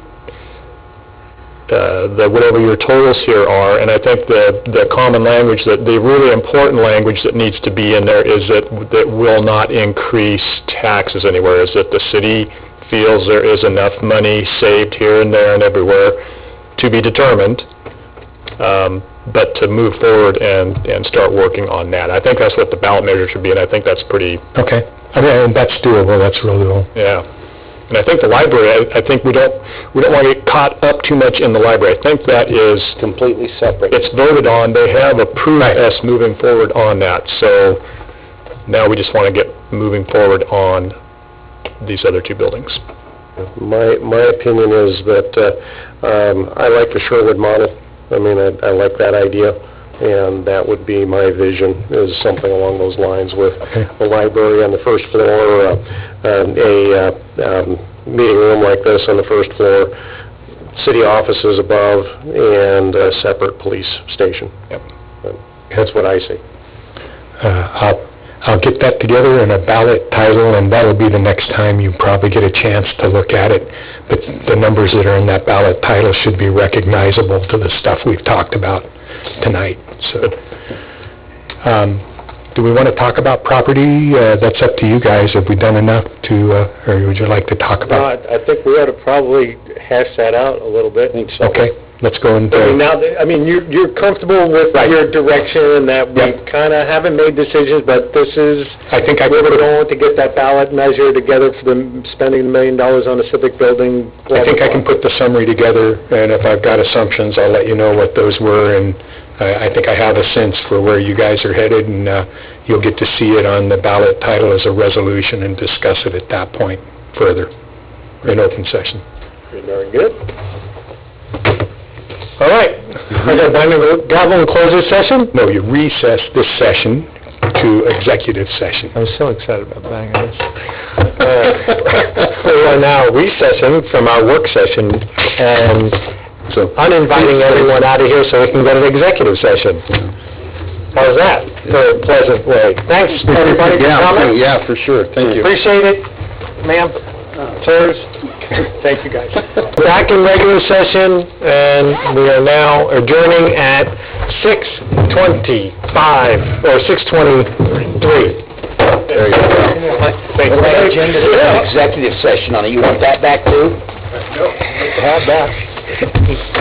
whatever your totals here are, and I think the common language, the really important language that needs to be in there is that will not increase taxes anywhere, is that the city feels there is enough money saved here and there and everywhere to be determined, but to move forward and start working on that. I think that's what the ballot measure should be, and I think that's pretty... Okay. I mean, that's doable. That's really doable. Yeah. And I think the library, I think we don't want to get caught up too much in the library. I think that is Completely separate. it's voted on. They have approved us moving forward on that. So now we just want to get moving forward on these other two buildings. My opinion is that I like the Sherwood model. I mean, I like that idea, and that would be my vision, is something along those lines with a library on the first floor, a meeting room like this on the first floor, city offices above, and a separate police station. Yep. That's what I see. I'll get that together in a ballot title, and that'll be the next time you probably get a chance to look at it. But the numbers that are in that ballot title should be recognizable to the stuff we've talked about tonight. So, do we want to talk about property? That's up to you guys. Have we done enough to, or would you like to talk No, about? I think we ought to probably hash that out a little bit. I think so. Okay, let's go into... You're comfortable with your direction, and that we kind of haven't made decisions, but this is... I think we're going to get that ballot measure together for spending $1 million on a civic building. I think I can put the summary together, and if I've got assumptions, I'll let you know what those were, and I think I have a sense for where you guys are headed, and you'll get to see it on the ballot title as a resolution and discuss it at that point further in open session. Very good. All right. I got to bang the gavel and close this session? No, you recess this session to executive session. I was so excited about banging this. We are now recessing from our work session, and so I'm inviting everyone out of here so we can go to the executive session. How's that? Very pleasant way. Thanks, everybody, for coming. Yeah, for sure. Thank you. Appreciate it, ma'am, sirs. Thank you, guys. Back in regular session, and we are now adjourning at 6:25, or 6:23. There you go. Thank you. My agenda is an executive session on it. You want that back too? Have that.